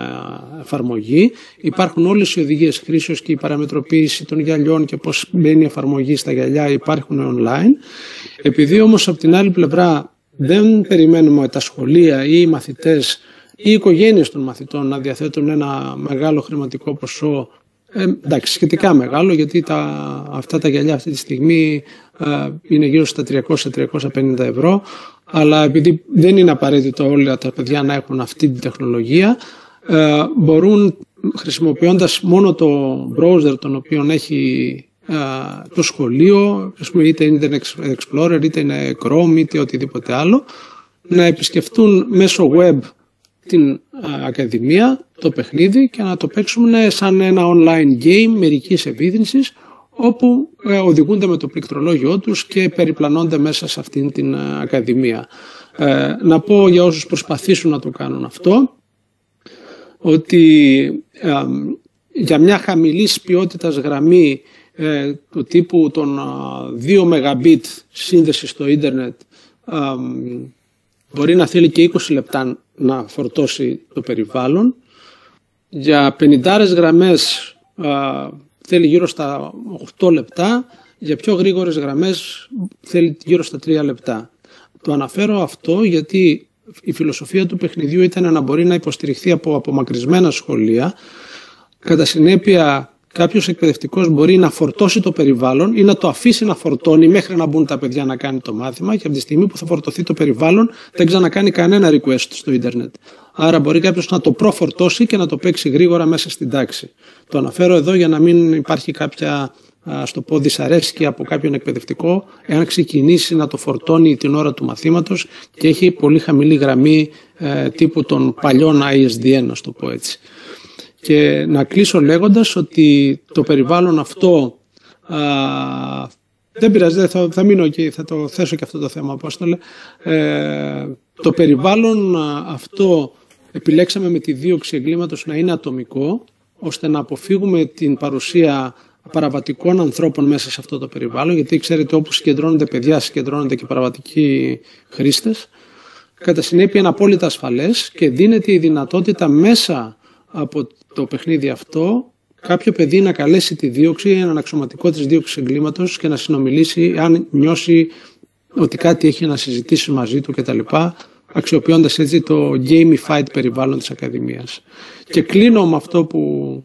εφαρμογή. Υπάρχουν όλες οι οδηγίες χρήσεως και η παραμετροποίηση των γυαλιών και πώς μπαίνει η εφαρμογή στα γυαλιά υπάρχουν online. Επειδή όμως από την άλλη πλευρά δεν περιμένουμε τα σχολεία ή οι μαθητές ή οι οικογένειες των μαθητών να διαθέτουν ένα μεγάλο χρηματικό ποσό, εντάξει, σχετικά μεγάλο, γιατί αυτά τα γυαλιά αυτή τη στιγμή είναι γύρω στα 300-350 ευρώ, αλλά επειδή δεν είναι απαραίτητο όλα τα παιδιά να έχουν αυτή την τεχνολογία, μπορούν, χρησιμοποιώντας μόνο το browser τον οποίο έχει το σχολείο, είτε είναι Internet Explorer, είτε είναι Chrome, είτε οτιδήποτε άλλο, να επισκεφτούν μέσω web την Ακαδημία, το παιχνίδι, και να το παίξουν σαν ένα online game μερικής ευίδυνσης, όπου οδηγούνται με το πληκτρολόγιο τους και περιπλανώνται μέσα σε αυτήν την Ακαδημία. Να πω για όσους προσπαθήσουν να το κάνουν αυτό, ότι για μια χαμηλής ποιότητας γραμμή του τύπου των 2 Mbit σύνδεση στο ίντερνετ, μπορεί να θέλει και 20 λεπτά να φορτώσει το περιβάλλον. Για 50 γραμμές θέλει γύρω στα 8 λεπτά, για πιο γρήγορες γραμμές θέλει γύρω στα 3 λεπτά. Το αναφέρω αυτό γιατί η φιλοσοφία του παιχνιδιού ήταν να μπορεί να υποστηριχθεί από απομακρυσμένα σχολεία. Κατά συνέπεια, κάποιος εκπαιδευτικός μπορεί να φορτώσει το περιβάλλον ή να το αφήσει να φορτώνει μέχρι να μπουν τα παιδιά να κάνει το μάθημα, και από τη στιγμή που θα φορτωθεί το περιβάλλον δεν ξανακάνει κανένα request στο ίντερνετ. Άρα μπορεί κάποιος να το προφορτώσει και να το παίξει γρήγορα μέσα στην τάξη. Το αναφέρω εδώ για να μην υπάρχει κάποια στο πω δυσαρέσκεια από κάποιον εκπαιδευτικό εάν ξεκινήσει να το φορτώνει την ώρα του μαθήματος και έχει πολύ χαμηλή γραμμή τύπου των παλιών ISDN, να το πω έτσι. Και να κλείσω λέγοντας ότι το περιβάλλον αυτό δεν πειράζει, θα μείνω εκεί, θα το θέσω και αυτό το θέμα, Απόστολε. Το περιβάλλον αυτό επιλέξαμε με τη δίωξη εγκλήματος να είναι ατομικό, ώστε να αποφύγουμε την παρουσία παραβατικών ανθρώπων μέσα σε αυτό το περιβάλλον, γιατί ξέρετε όπου συγκεντρώνονται παιδιά συγκεντρώνονται και παραβατικοί χρήστες. Κατά συνέπεια είναι απόλυτα ασφαλές και δίνεται η δυνατότητα μέσα από το παιχνίδι αυτό κάποιο παιδί να καλέσει τη δίωξη, έναν αξιωματικό της δίωξης εγκλήματος και να συνομιλήσει αν νιώσει ότι κάτι έχει να συζητήσει μαζί του κτλ. Αξιοποιώντας έτσι το gamified περιβάλλον της Ακαδημίας. Και κλείνω με αυτό που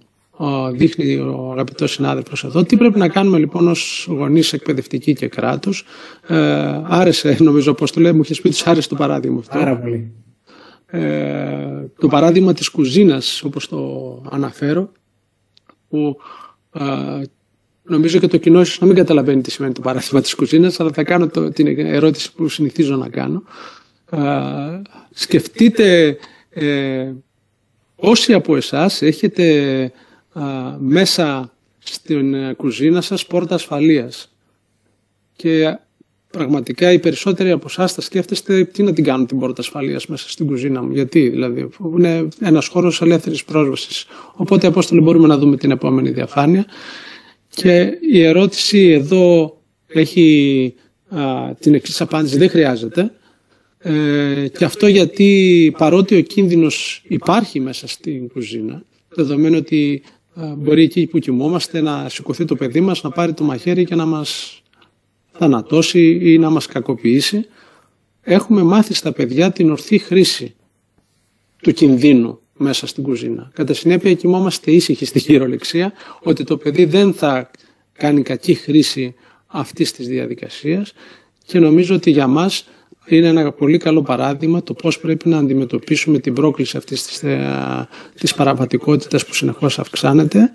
δείχνει ο αγαπητός συνάδελφος εδώ. Τι πρέπει να κάνουμε λοιπόν ως γονείς, εκπαιδευτικοί και κράτος. Άρεσε, νομίζω, πώς το λέει, μου είχες πει, τους άρεσε το παράδειγμα αυτό.
Πάρα πολύ.
Το παράδειγμα της κουζίνας, όπως το αναφέρω, που νομίζω και το κοινό ίσως να μην καταλαβαίνει τι σημαίνει το παράδειγμα της κουζίνας, αλλά θα κάνω την ερώτηση που συνηθίζω να κάνω. Σκεφτείτε όσοι από εσάς έχετε μέσα στην κουζίνα σας πόρτα ασφαλείας και πραγματικά οι περισσότεροι από εσάς θα σκέφτεστε τι να την κάνω την πόρτα ασφαλείας μέσα στην κουζίνα μου, γιατί δηλαδή είναι ένας χώρος ελεύθερης πρόσβασης. Οπότε, Απόστολε, μπορούμε να δούμε την επόμενη διαφάνεια και η ερώτηση εδώ έχει την εξής απάντηση: δεν χρειάζεται. Και αυτό γιατί παρότι ο κίνδυνος υπάρχει μέσα στην κουζίνα, δεδομένου ότι μπορεί εκεί που κοιμόμαστε να σηκωθεί το παιδί μας, να πάρει το μαχαίρι και να μας θανατώσει ή να μας κακοποιήσει, έχουμε μάθει στα παιδιά την ορθή χρήση του κινδύνου μέσα στην κουζίνα. Κατά συνέπεια κοιμόμαστε ήσυχοι στη χειρολεξία ότι το παιδί δεν θα κάνει κακή χρήση αυτής της διαδικασίας και νομίζω ότι για μας είναι ένα πολύ καλό παράδειγμα το πώς πρέπει να αντιμετωπίσουμε την πρόκληση αυτής της παραβατικότητας που συνεχώς αυξάνεται,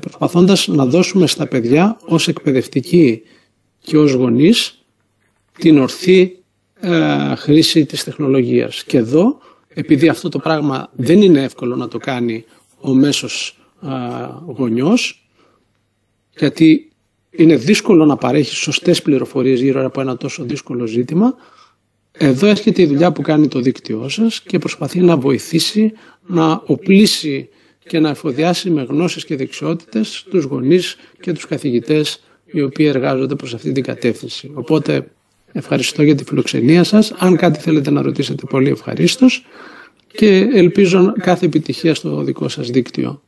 προσπαθώντας να δώσουμε στα παιδιά ως εκπαιδευτικοί και ως γονείς την ορθή χρήση της τεχνολογίας. Και εδώ, επειδή αυτό το πράγμα δεν είναι εύκολο να το κάνει ο μέσος γονιός, γιατί είναι δύσκολο να παρέχει σωστές πληροφορίες γύρω από ένα τόσο δύσκολο ζήτημα, εδώ έρχεται η δουλειά που κάνει το δίκτυό σας και προσπαθεί να βοηθήσει, να οπλίσει και να εφοδιάσει με γνώσεις και δεξιότητες τους γονείς και τους καθηγητές οι οποίοι εργάζονται προς αυτή την κατεύθυνση. Οπότε ευχαριστώ για τη φιλοξενία σας. Αν κάτι θέλετε να ρωτήσετε, πολύ ευχαρίστως και ελπίζω κάθε επιτυχία στο δικό σας δίκτυο.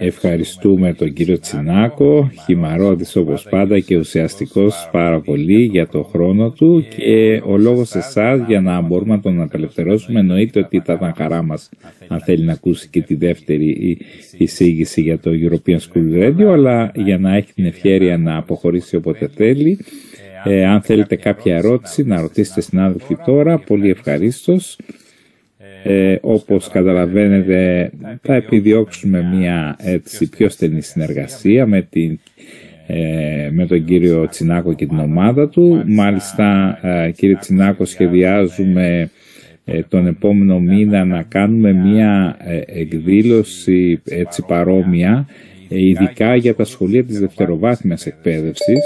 Ευχαριστούμε τον κύριο Τσινάκο, χυμαρώτης όπως πάντα και ουσιαστικός πάρα πολύ για το χρόνο του και ο λόγος εσάς για να μπορούμε να τον απελευθερώσουμε. Εννοείται ότι θα ήταν χαρά μας αν θέλει να ακούσει και τη δεύτερη εισήγηση για το European School Radio, αλλά για να έχει την ευχέρεια να αποχωρήσει όποτε θέλει. Αν θέλετε κάποια ερώτηση να ρωτήσετε συνάδελφοι τώρα, πολύ ευχαρίστως. Όπως καταλαβαίνετε θα επιδιώξουμε μια έτσι πιο στενή συνεργασία με τον κύριο Τσινάκο και την ομάδα του. Μάλιστα, κύριε Τσινάκο, σχεδιάζουμε τον επόμενο μήνα να κάνουμε μια εκδήλωση έτσι παρόμοια, ειδικά για τα σχολεία της δευτεροβάθμιας εκπαίδευσης,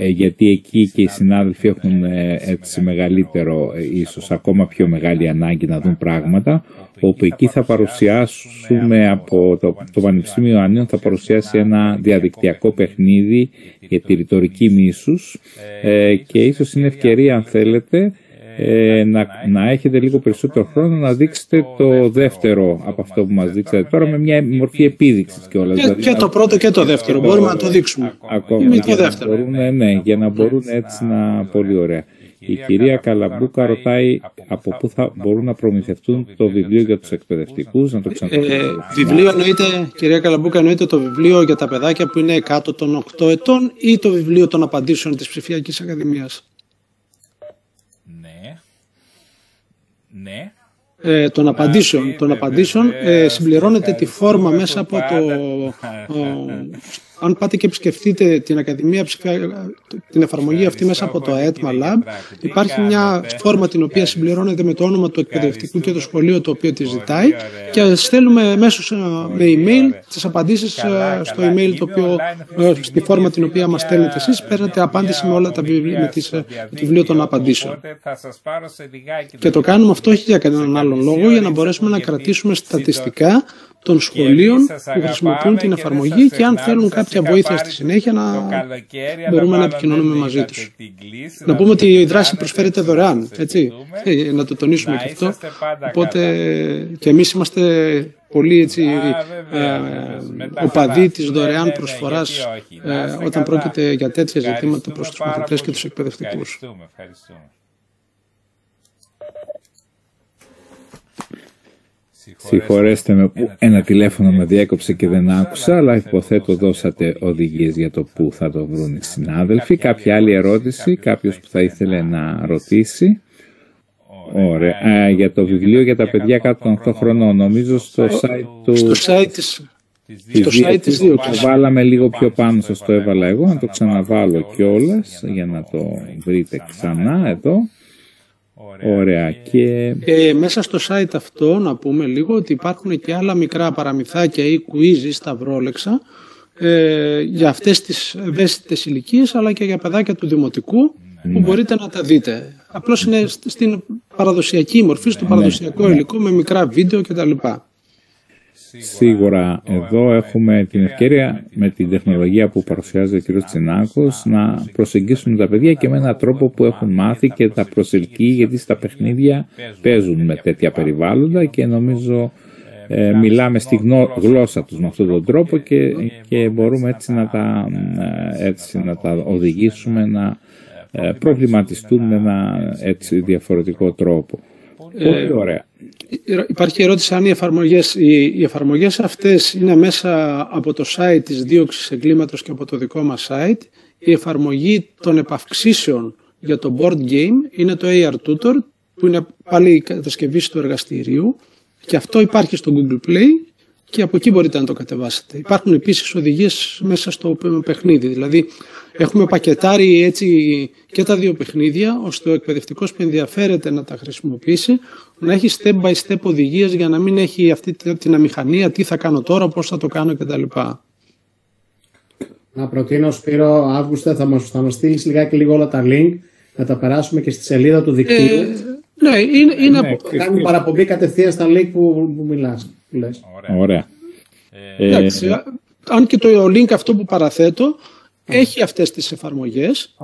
γιατί εκεί και οι συνάδελφοι έχουν έτσι μεγαλύτερο, ίσως ακόμα πιο μεγάλη ανάγκη να δουν πράγματα, όπου εκεί θα παρουσιάσουμε από το Πανεπιστήμιο Ιωαννίων, θα παρουσιάσει ένα διαδικτυακό παιχνίδι για τη ρητορική μίσους και ίσως είναι ευκαιρία, αν θέλετε, να έχετε λίγο περισσότερο χρόνο να δείξετε το δεύτερο από αυτό που μας δείξατε τώρα, με μια μορφή επίδειξης κιόλας.
Και το πρώτο και το δεύτερο μπορούμε να το δείξουμε.
Ακόμα και το δεύτερο. Ναι, για να μπορούν έτσι να... Πολύ ωραία. Η κυρία Καλαμπούκα ρωτάει από πού θα μπορούν να προμηθευτούν το βιβλίο για τους εκπαιδευτικούς. Να το
βιβλίο εννοείται, κυρία Καλαμπούκα, εννοείται το βιβλίο για τα παιδάκια που είναι κάτω των 8 ετών ή το βιβλίο των απαντήσεων της Ψηφιακής Ακαδημίας?
Ναι.
Των απαντήσεων συμπληρώνεται τη φόρμα μέσα από αν πάτε και επισκεφτείτε την Ακαδημία την εφαρμογή αυτή μέσα από το ETMA Lab, υπάρχει μια φόρμα την οποία συμπληρώνεται με το όνομα του εκπαιδευτικού και το σχολείο το οποίο τη ζητάει και στέλνουμε μέσω με email τις απαντήσεις στο email στη φόρμα την οποία μας στέλνετε εσείς, παίρνετε απάντηση με όλα τα βιβλία, με το βιβλίο των απαντήσεων. Και το κάνουμε αυτό όχι για κανέναν άλλον λόγο, για να μπορέσουμε να κρατήσουμε στατιστικά των σχολείων που χρησιμοποιούν την εφαρμογή και αν θέλουν κάποια βοήθεια στη συνέχεια να μπορούμε να επικοινωνούμε μαζί τους. Να πούμε ότι η δράση προσφέρεται δωρεάν, έτσι, να το τονίσουμε και αυτό. Οπότε και εμείς είμαστε πολύ έτσι, οπαδοί της δωρεάν προσφοράς όταν πρόκειται για τέτοια ζητήματα προς τους μαθητές και τους εκπαιδευτικούς.
Συγχωρέστε με που ένα τηλέφωνο με διέκοψε και δεν άκουσα, αλλά υποθέτω δώσατε οδηγίες για το πού θα το βρουν οι συνάδελφοι. Κάποια άλλη ερώτηση, κάποιος που θα ήθελε να ρωτήσει? Ωραία. Για το βιβλίο για τα παιδιά κάτω των 8 χρονών, νομίζω στο site του...
Στο site της δίωξης.
Το βάλαμε λίγο πιο πάνω, σας το έβαλα εγώ, να το ξαναβάλω κιόλας για να το βρείτε ξανά εδώ. Ωραία. Και
μέσα στο site αυτό να πούμε λίγο ότι υπάρχουν και άλλα μικρά παραμυθάκια ή quiz στα βρόλεξα για αυτές τις ευαίσθητες ηλικίες, αλλά και για παιδάκια του δημοτικού που μπορείτε να τα δείτε. Απλώς είναι στην παραδοσιακή μορφή, στο παραδοσιακό υλικό με μικρά βίντεο κτλ.
Σίγουρα εδώ έχουμε την ευκαιρία με την τεχνολογία που παρουσιάζει ο κ. Τσινάκος να προσεγγίσουν τα παιδιά και με έναν τρόπο που έχουν μάθει και τα προσελκύει, γιατί στα παιχνίδια παίζουν με τέτοια περιβάλλοντα και νομίζω μιλάμε στη γλώσσα τους με αυτόν τον τρόπο και μπορούμε έτσι να τα οδηγήσουμε να προβληματιστούν με ένα έτσι διαφορετικό τρόπο. Πολύ ωραία.
Υπάρχει ερώτηση αν οι εφαρμογές αυτές είναι μέσα από το site της δίωξης εγκλήματος και από το δικό μας site. Η εφαρμογή των επαυξήσεων για το board game είναι το AR Tutor, που είναι πάλι η κατασκευή του εργαστηρίου και αυτό υπάρχει στο Google Play και από εκεί μπορείτε να το κατεβάσετε. Υπάρχουν επίσης οδηγίες μέσα στο παιχνίδι, δηλαδή έχουμε πακετάρει έτσι και τα δύο παιχνίδια, ώστε ο εκπαιδευτικός που ενδιαφέρεται να τα χρησιμοποιήσει να έχει step by step οδηγίες για να μην έχει αυτή την αμηχανία, τι θα κάνω τώρα, πώς θα το κάνω κτλ.
Να προτείνω, Σπύρο, Αύγουστε, θα μας στείλεις λιγάκι λίγο όλα τα link, να τα περάσουμε και στη σελίδα του δικτύου.
Ναι, είναι
κάνουμε παραπομπή κατευθείαν στα link που μιλάς.
Ωραία.
Εντάξει, αν και το link αυτό που παραθέτω έχει αυτές τις εφαρμογές,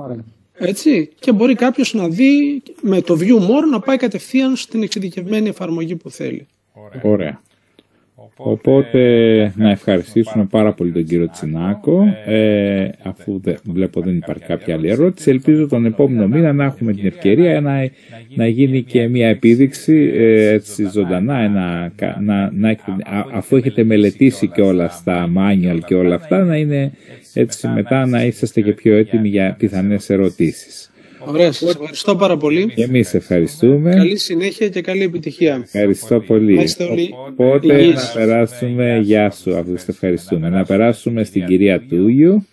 έτσι, και μπορεί κάποιος να δει με το View More να πάει κατευθείαν στην εξειδικευμένη εφαρμογή που θέλει.
Ωραία. Οπότε να ευχαριστήσουμε πάρα πολύ τον κύριο Τσινάκο, αφού βλέπω δεν υπάρχει κάποια άλλη ερώτηση. Ελπίζω τον επόμενο μήνα να έχουμε την ευκαιρία να γίνει και μια επίδειξη έτσι ζωντανά, αφού έχετε μελετήσει και όλα στα manual και όλα αυτά, να είναι έτσι μετά να είσαστε και πιο έτοιμοι για πιθανές ερωτήσεις.
Ωραία, σας ευχαριστώ πάρα πολύ.
Και εμείς ευχαριστούμε.
Καλή συνέχεια και καλή επιτυχία.
Ευχαριστώ πολύ. Οπότε να περάσουμε, γεια σου, αφού σε ευχαριστούμε. Να περάσουμε στην κυρία Τούγιου.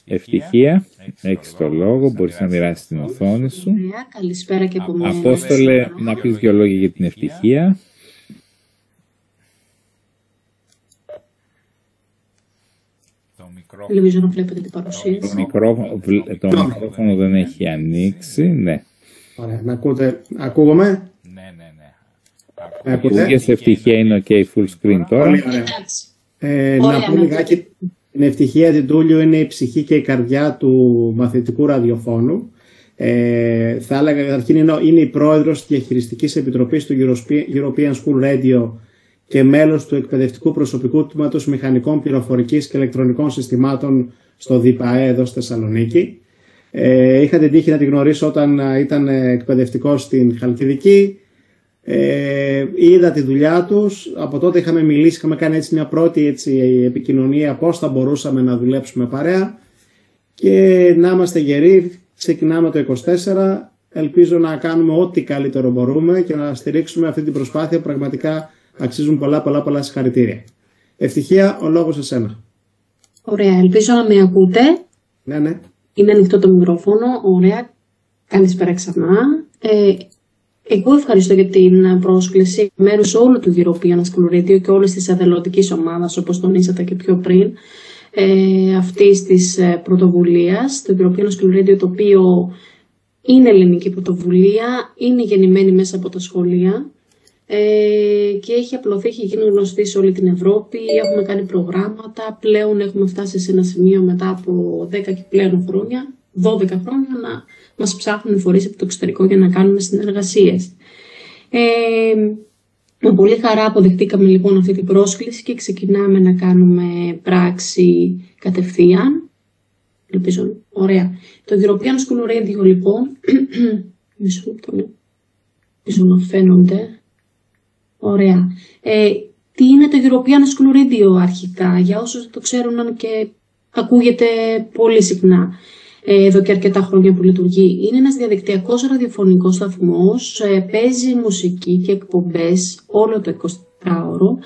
Ευτυχία, έχεις το λόγο, μπορείς να μοιράσεις την οθόνη σου.
Καλησπέρα και από μένα.
Απόστολε, να πεις δυο λόγια για την Ευτυχία.
Ελπίζω να βλέπετε την παρουσίαση.
Το μικρόφωνο δεν έχει ανοίξει, ναι.
Ωραία, ακούγομαι.
Ναι. Ακούγες, Ευτυχία είναι ok full screen τώρα.
Να πούμε λιγάκι, την Ευτυχία την Τούλιο είναι η ψυχή και η καρδιά του μαθητικού ραδιοφώνου. Θα έλεγα καταρχήν είναι η πρόεδρος της Διαχειριστικής Επιτροπής του European School Radio και μέλος του εκπαιδευτικού προσωπικού τμήματος Μηχανικών Πληροφορικής και Ηλεκτρονικών Συστημάτων στο ΔΙΠΑΕ εδώ στη Θεσσαλονίκη. Είχα την τύχη να τη γνωρίσω όταν ήταν εκπαιδευτικός στην Χαλκιδική. Είδα τη δουλειά τους, από τότε είχαμε μιλήσει, είχαμε κάνει έτσι μια πρώτη επικοινωνία πώς θα μπορούσαμε να δουλέψουμε παρέα και να είμαστε γεροί. Ξεκινάμε το 24, ελπίζω να κάνουμε ό,τι καλύτερο μπορούμε και να στηρίξουμε αυτή την προσπάθεια. Πραγματικά αξίζουν πολλά συγχαρητήρια. Ευτυχία, ο λόγος σε σένα.
Ωραία, ελπίζω να με ακούτε.
Ναι.
Είναι ανοιχτό το μικρόφωνο. Ωραία. Καλησπέρα ξανά. Εγώ ευχαριστώ για την πρόσκληση μέρους όλου του European School Radio και όλης της εθελοντικής ομάδας, όπως τονίσατε και πιο πριν, αυτής της πρωτοβουλίας. Το European School Radio, το οποίο είναι ελληνική πρωτοβουλία, είναι γεννημένη μέσα από τα σχολεία και έχει απλωθεί, έχει γίνει γνωστή σε όλη την Ευρώπη. Έχουμε κάνει προγράμματα, πλέον έχουμε φτάσει σε ένα σημείο μετά από 10 και πλέον χρόνια, 12 χρόνια, να μας ψάχνουν οι φορείς από το εξωτερικό για να κάνουμε συνεργασίες. Με πολύ χαρά αποδεχτήκαμε λοιπόν αυτή την πρόσκληση και ξεκινάμε να κάνουμε πράξη κατευθείαν. Ελπίζω, ωραία. Το European School Radio λοιπόν, μισό λεπτό, ελπίζω να φαίνονται. Ωραία. Τι είναι το European School Radio αρχικά, για όσους το ξέρουν και ακούγεται πολύ συχνά εδώ και αρκετά χρόνια που λειτουργεί. Είναι ένας διαδικτυακός ραδιοφωνικός σταθμός, παίζει μουσική και εκπομπές όλο το 24ωρο.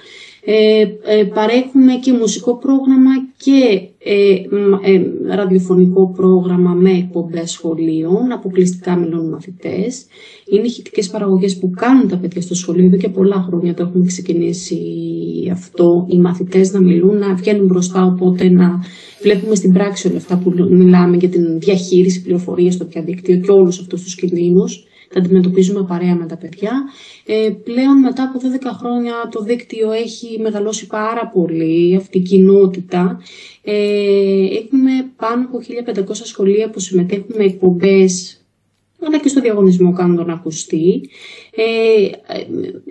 Παρέχουμε και μουσικό πρόγραμμα και ραδιοφωνικό πρόγραμμα με εκπομπές σχολείων, αποκλειστικά μιλούν μαθητές. Είναι ηχητικές παραγωγές που κάνουν τα παιδιά στο σχολείο, εδώ και πολλά χρόνια το έχουμε ξεκινήσει αυτό, οι μαθητές να μιλούν, να βγαίνουν μπροστά, οπότε να βλέπουμε στην πράξη όλα αυτά που μιλάμε για την διαχείριση πληροφορίας στο διαδίκτυο και όλους αυτούς τους κινδύνους. Τα αντιμετωπίζουμε παρέα με τα παιδιά. Πλέον μετά από 12 χρόνια το δίκτυο έχει μεγαλώσει πάρα πολύ, αυτή η κοινότητα. Έχουμε πάνω από 1.500 σχολεία που συμμετέχουν με εκπομπές, αλλά και στο διαγωνισμό κάνουν τον ακουστή.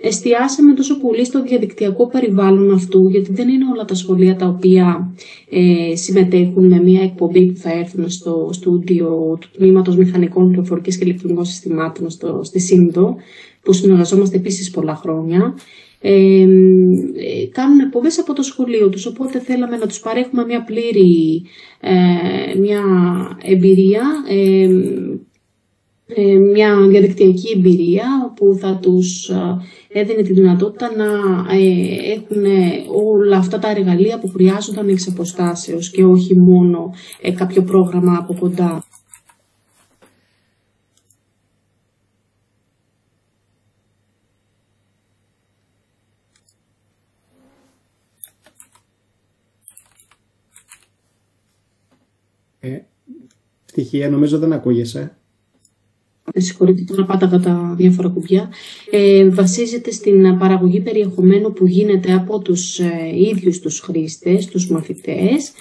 Εστιάσαμε τόσο πολύ στο διαδικτυακό περιβάλλον αυτού, γιατί δεν είναι όλα τα σχολεία τα οποία συμμετέχουν με μια εκπομπή που θα έρθουν στο στούντιο του Τμήματος Μηχανικών Πληροφορικής και Ηλεκτρονικών Συστημάτων στη ΣΥΝΔΟ, που συνεργαζόμαστε επίσης πολλά χρόνια. Κάνουν εκπομπές από το σχολείο τους, οπότε θέλαμε να τους παρέχουμε μια πλήρη μια εμπειρία, μια διαδικτυακή εμπειρία που θα τους έδινε τη δυνατότητα να έχουν όλα αυτά τα εργαλεία που χρειάζονταν εξ αποστάσεως και όχι μόνο κάποιο πρόγραμμα από κοντά.
Στοιχεία, νομίζω δεν ακούγεσαι.
Συγχωρείτε, τώρα πάταγα τα διάφορα κουμπιά. Βασίζεται στην παραγωγή περιεχομένου που γίνεται από τους ίδιους τους χρήστες, τους μαθητές,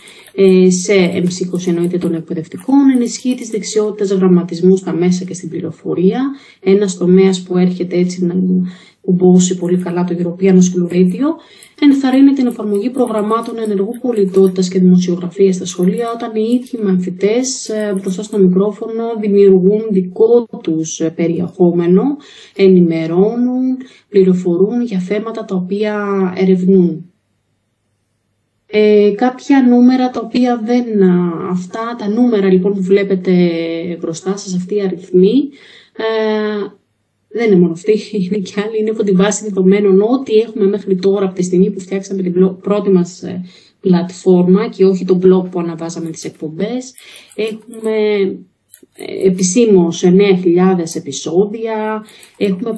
σε εμψύχωση εννοείται των εκπαιδευτικών, ενισχύει τις δεξιότητες γραμματισμού στα μέσα και στην πληροφορία, ένας τομέας που έρχεται έτσι να κουμπώσει πολύ καλά το European School Radio, ενθαρρύνει την εφαρμογή προγραμμάτων ενεργού πολιτότητας και δημοσιογραφίας στα σχολεία, όταν οι ίδιοι μαθητές μπροστά στο μικρόφωνο δημιουργούν δικό τους περιεχόμενο, ενημερώνουν, πληροφορούν για θέματα τα οποία ερευνούν. Κάποια νούμερα τα οποία δεν... Αυτά τα νούμερα λοιπόν που βλέπετε μπροστά σας, αυτοί οι αριθμοί, δεν είναι μόνο αυτή, είναι και άλλοι, είναι από τη βάση δεδομένων ό,τι έχουμε μέχρι τώρα από τη στιγμή που φτιάξαμε την πρώτη μας πλατφόρμα και όχι το blog που αναβάζαμε τις εκπομπές. Έχουμε επισήμως 9.000 επεισόδια, έχουμε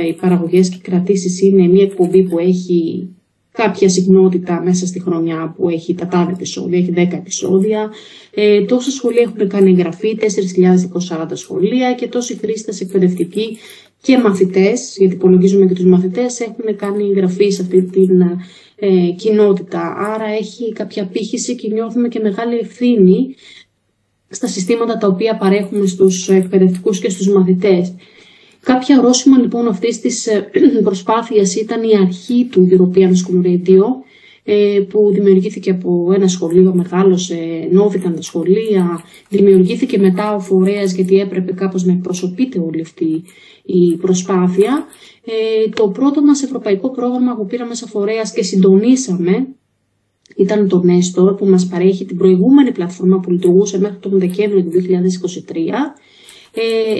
οι παραγωγές και κρατήσεις είναι μια εκπομπή που έχει κάποια συχνότητα μέσα στη χρονιά που έχει τα τάδε επεισόδια, έχει 10 επεισόδια. Τόσα σχολεία έχουν κάνει εγγραφή, 4.240 σχολεία και τόσοι χρήστες εκπαιδευτικοί και μαθητές, γιατί υπολογίζουμε και τους μαθητές, έχουν κάνει εγγραφή σε αυτή την κοινότητα. Άρα έχει κάποια απήχηση και νιώθουμε και μεγάλη ευθύνη στα συστήματα τα οποία παρέχουμε στους εκπαιδευτικούς και στους μαθητές. Κάποια ορόσημα λοιπόν αυτής της προσπάθειας ήταν η αρχή του European School Radio, που δημιουργήθηκε από ένα σχολείο, μεγάλωσε, ενώθηκαν τα σχολεία, δημιουργήθηκε μετά ο φορέας γιατί έπρεπε κάπως να εκπροσωπείται όλη αυτή η προσπάθεια. Το πρώτο μας ευρωπαϊκό πρόγραμμα που πήραμε σαν φορέας και συντονίσαμε ήταν το Nestor, που μας παρέχει την προηγούμενη πλατφόρμα που λειτουργούσε μέχρι τον Δεκέμβριο του 2023.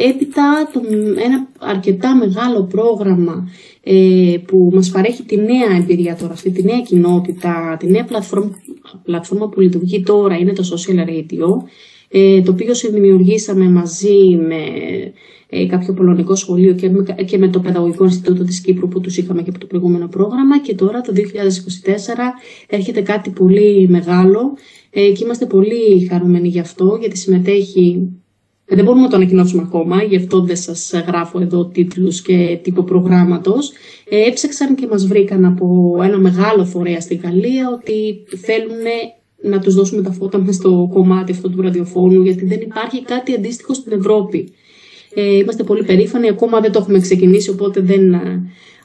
Έπειτα ένα αρκετά μεγάλο πρόγραμμα που μας παρέχει τη νέα εμπειρία τώρα, αυτή τη νέα κοινότητα, τη νέα πλατφόρμα που λειτουργεί τώρα είναι το Social Radio, το οποίο συνδημιουργήσαμε μαζί με κάποιο πολωνικό σχολείο και με το Παιδαγωγικό Ινστιτούτο της Κύπρου που τους είχαμε και από το προηγούμενο πρόγραμμα, και τώρα το 2024 έρχεται κάτι πολύ μεγάλο και είμαστε πολύ χαρούμενοι γι' αυτό, γιατί συμμετέχει. Δεν μπορούμε να το ανακοινώσουμε ακόμα, γι' αυτό δεν σας γράφω εδώ τίτλους και τύπο προγράμματος. Έψαξαν και μας βρήκαν από ένα μεγάλο φορέα στη Γαλλία ότι θέλουν να τους δώσουμε τα φώτα μας στο κομμάτι αυτό του ραδιοφώνου, γιατί δεν υπάρχει κάτι αντίστοιχο στην Ευρώπη. Είμαστε πολύ περήφανοι, ακόμα δεν το έχουμε ξεκινήσει, οπότε δεν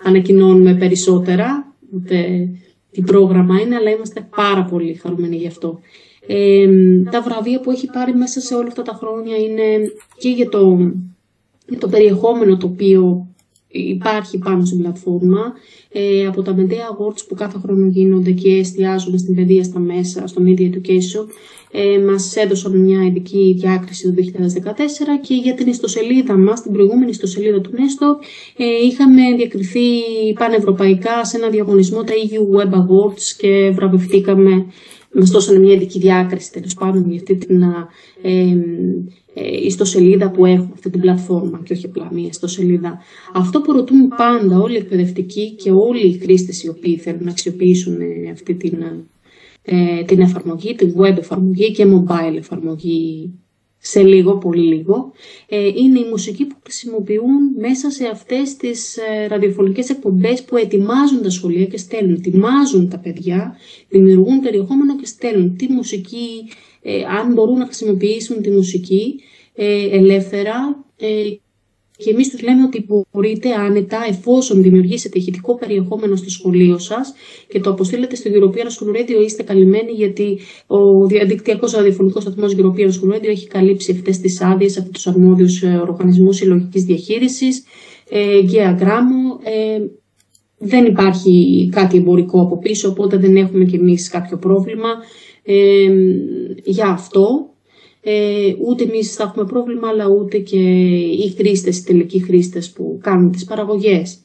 ανακοινώνουμε περισσότερα ούτε τι πρόγραμμα είναι, αλλά είμαστε πάρα πολύ χαρούμενοι γι' αυτό. Τα βραβεία που έχει πάρει μέσα σε όλα αυτά τα χρόνια είναι και για το περιεχόμενο το οποίο υπάρχει πάνω στην πλατφόρμα, από τα Medea Awards που κάθε χρόνο γίνονται και εστιάζουν στην παιδεία στα μέσα, στο Media Education, μας έδωσαν μια ειδική διάκριση το 2014, και για την ιστοσελίδα μας, την προηγούμενη ιστοσελίδα του Νέστο, είχαμε διακριθεί πανευρωπαϊκά σε ένα διαγωνισμό, τα EU Web Awards, και βραβευτήκαμε. Μας δώσανε μια ειδική διάκριση τέλος πάντων για αυτή την ιστοσελίδα που έχουμε, αυτή την πλατφόρμα, και όχι απλά μια ιστοσελίδα. Αυτό που ρωτούν πάντα όλοι οι εκπαιδευτικοί και όλοι οι χρήστες οι οποίοι θέλουν να αξιοποιήσουν αυτή την εφαρμογή, την web εφαρμογή και mobile εφαρμογή σε λίγο, πολύ λίγο, είναι η μουσική που χρησιμοποιούν μέσα σε αυτές τις ραδιοφωνικές εκπομπές που ετοιμάζουν τα σχολεία και στέλνουν. Ετοιμάζουν τα παιδιά, δημιουργούν περιεχόμενο και στέλνουν τη μουσική, αν μπορούν να χρησιμοποιήσουν τη μουσική ελεύθερα. Και εμείς τους λέμε ότι μπορείτε άνετα, εφόσον δημιουργήσετε ηχητικό περιεχόμενο στο σχολείο σας και το αποστείλετε στο European School Radio, είστε καλυμμένοι, γιατί ο διαδικτυακός ραδιοφωνικός σταθμός European School Radio έχει καλύψει αυτές τις άδειες από τους αρμόδιους οργανισμούς συλλογικής διαχείρισης, γκαία γράμμου. Δεν υπάρχει κάτι εμπορικό από πίσω, οπότε δεν έχουμε κι εμείς κάποιο πρόβλημα για αυτό. Ούτε εμείς θα έχουμε πρόβλημα, αλλά ούτε και οι χρήστες, οι τελικοί χρήστες που κάνουν τις παραγωγές.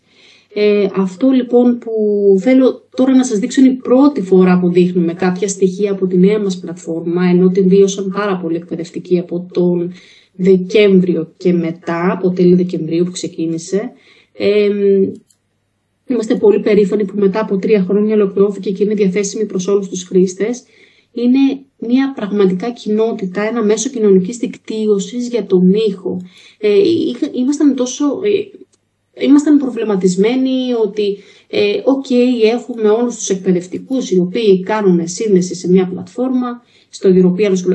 Αυτό λοιπόν που θέλω τώρα να σας δείξω είναι η πρώτη φορά που δείχνουμε κάποια στοιχεία από τη νέα μας πλατφόρμα, ενώ την βίωσαν πάρα πολύ εκπαιδευτικοί από τον Δεκέμβριο και μετά, από τέλη Δεκεμβρίου που ξεκίνησε. Είμαστε πολύ περήφανοι που μετά από 3 χρόνια ολοκληρώθηκε και είναι διαθέσιμη προς όλους τους χρήστες. Είναι μια πραγματικά κοινότητα, ένα μέσο κοινωνικής δικτύωσης για τον ήχο. Ήμασταν προβληματισμένοι ότι έχουμε όλους τους εκπαιδευτικούς οι οποίοι κάνουν σύνδεση σε μια πλατφόρμα,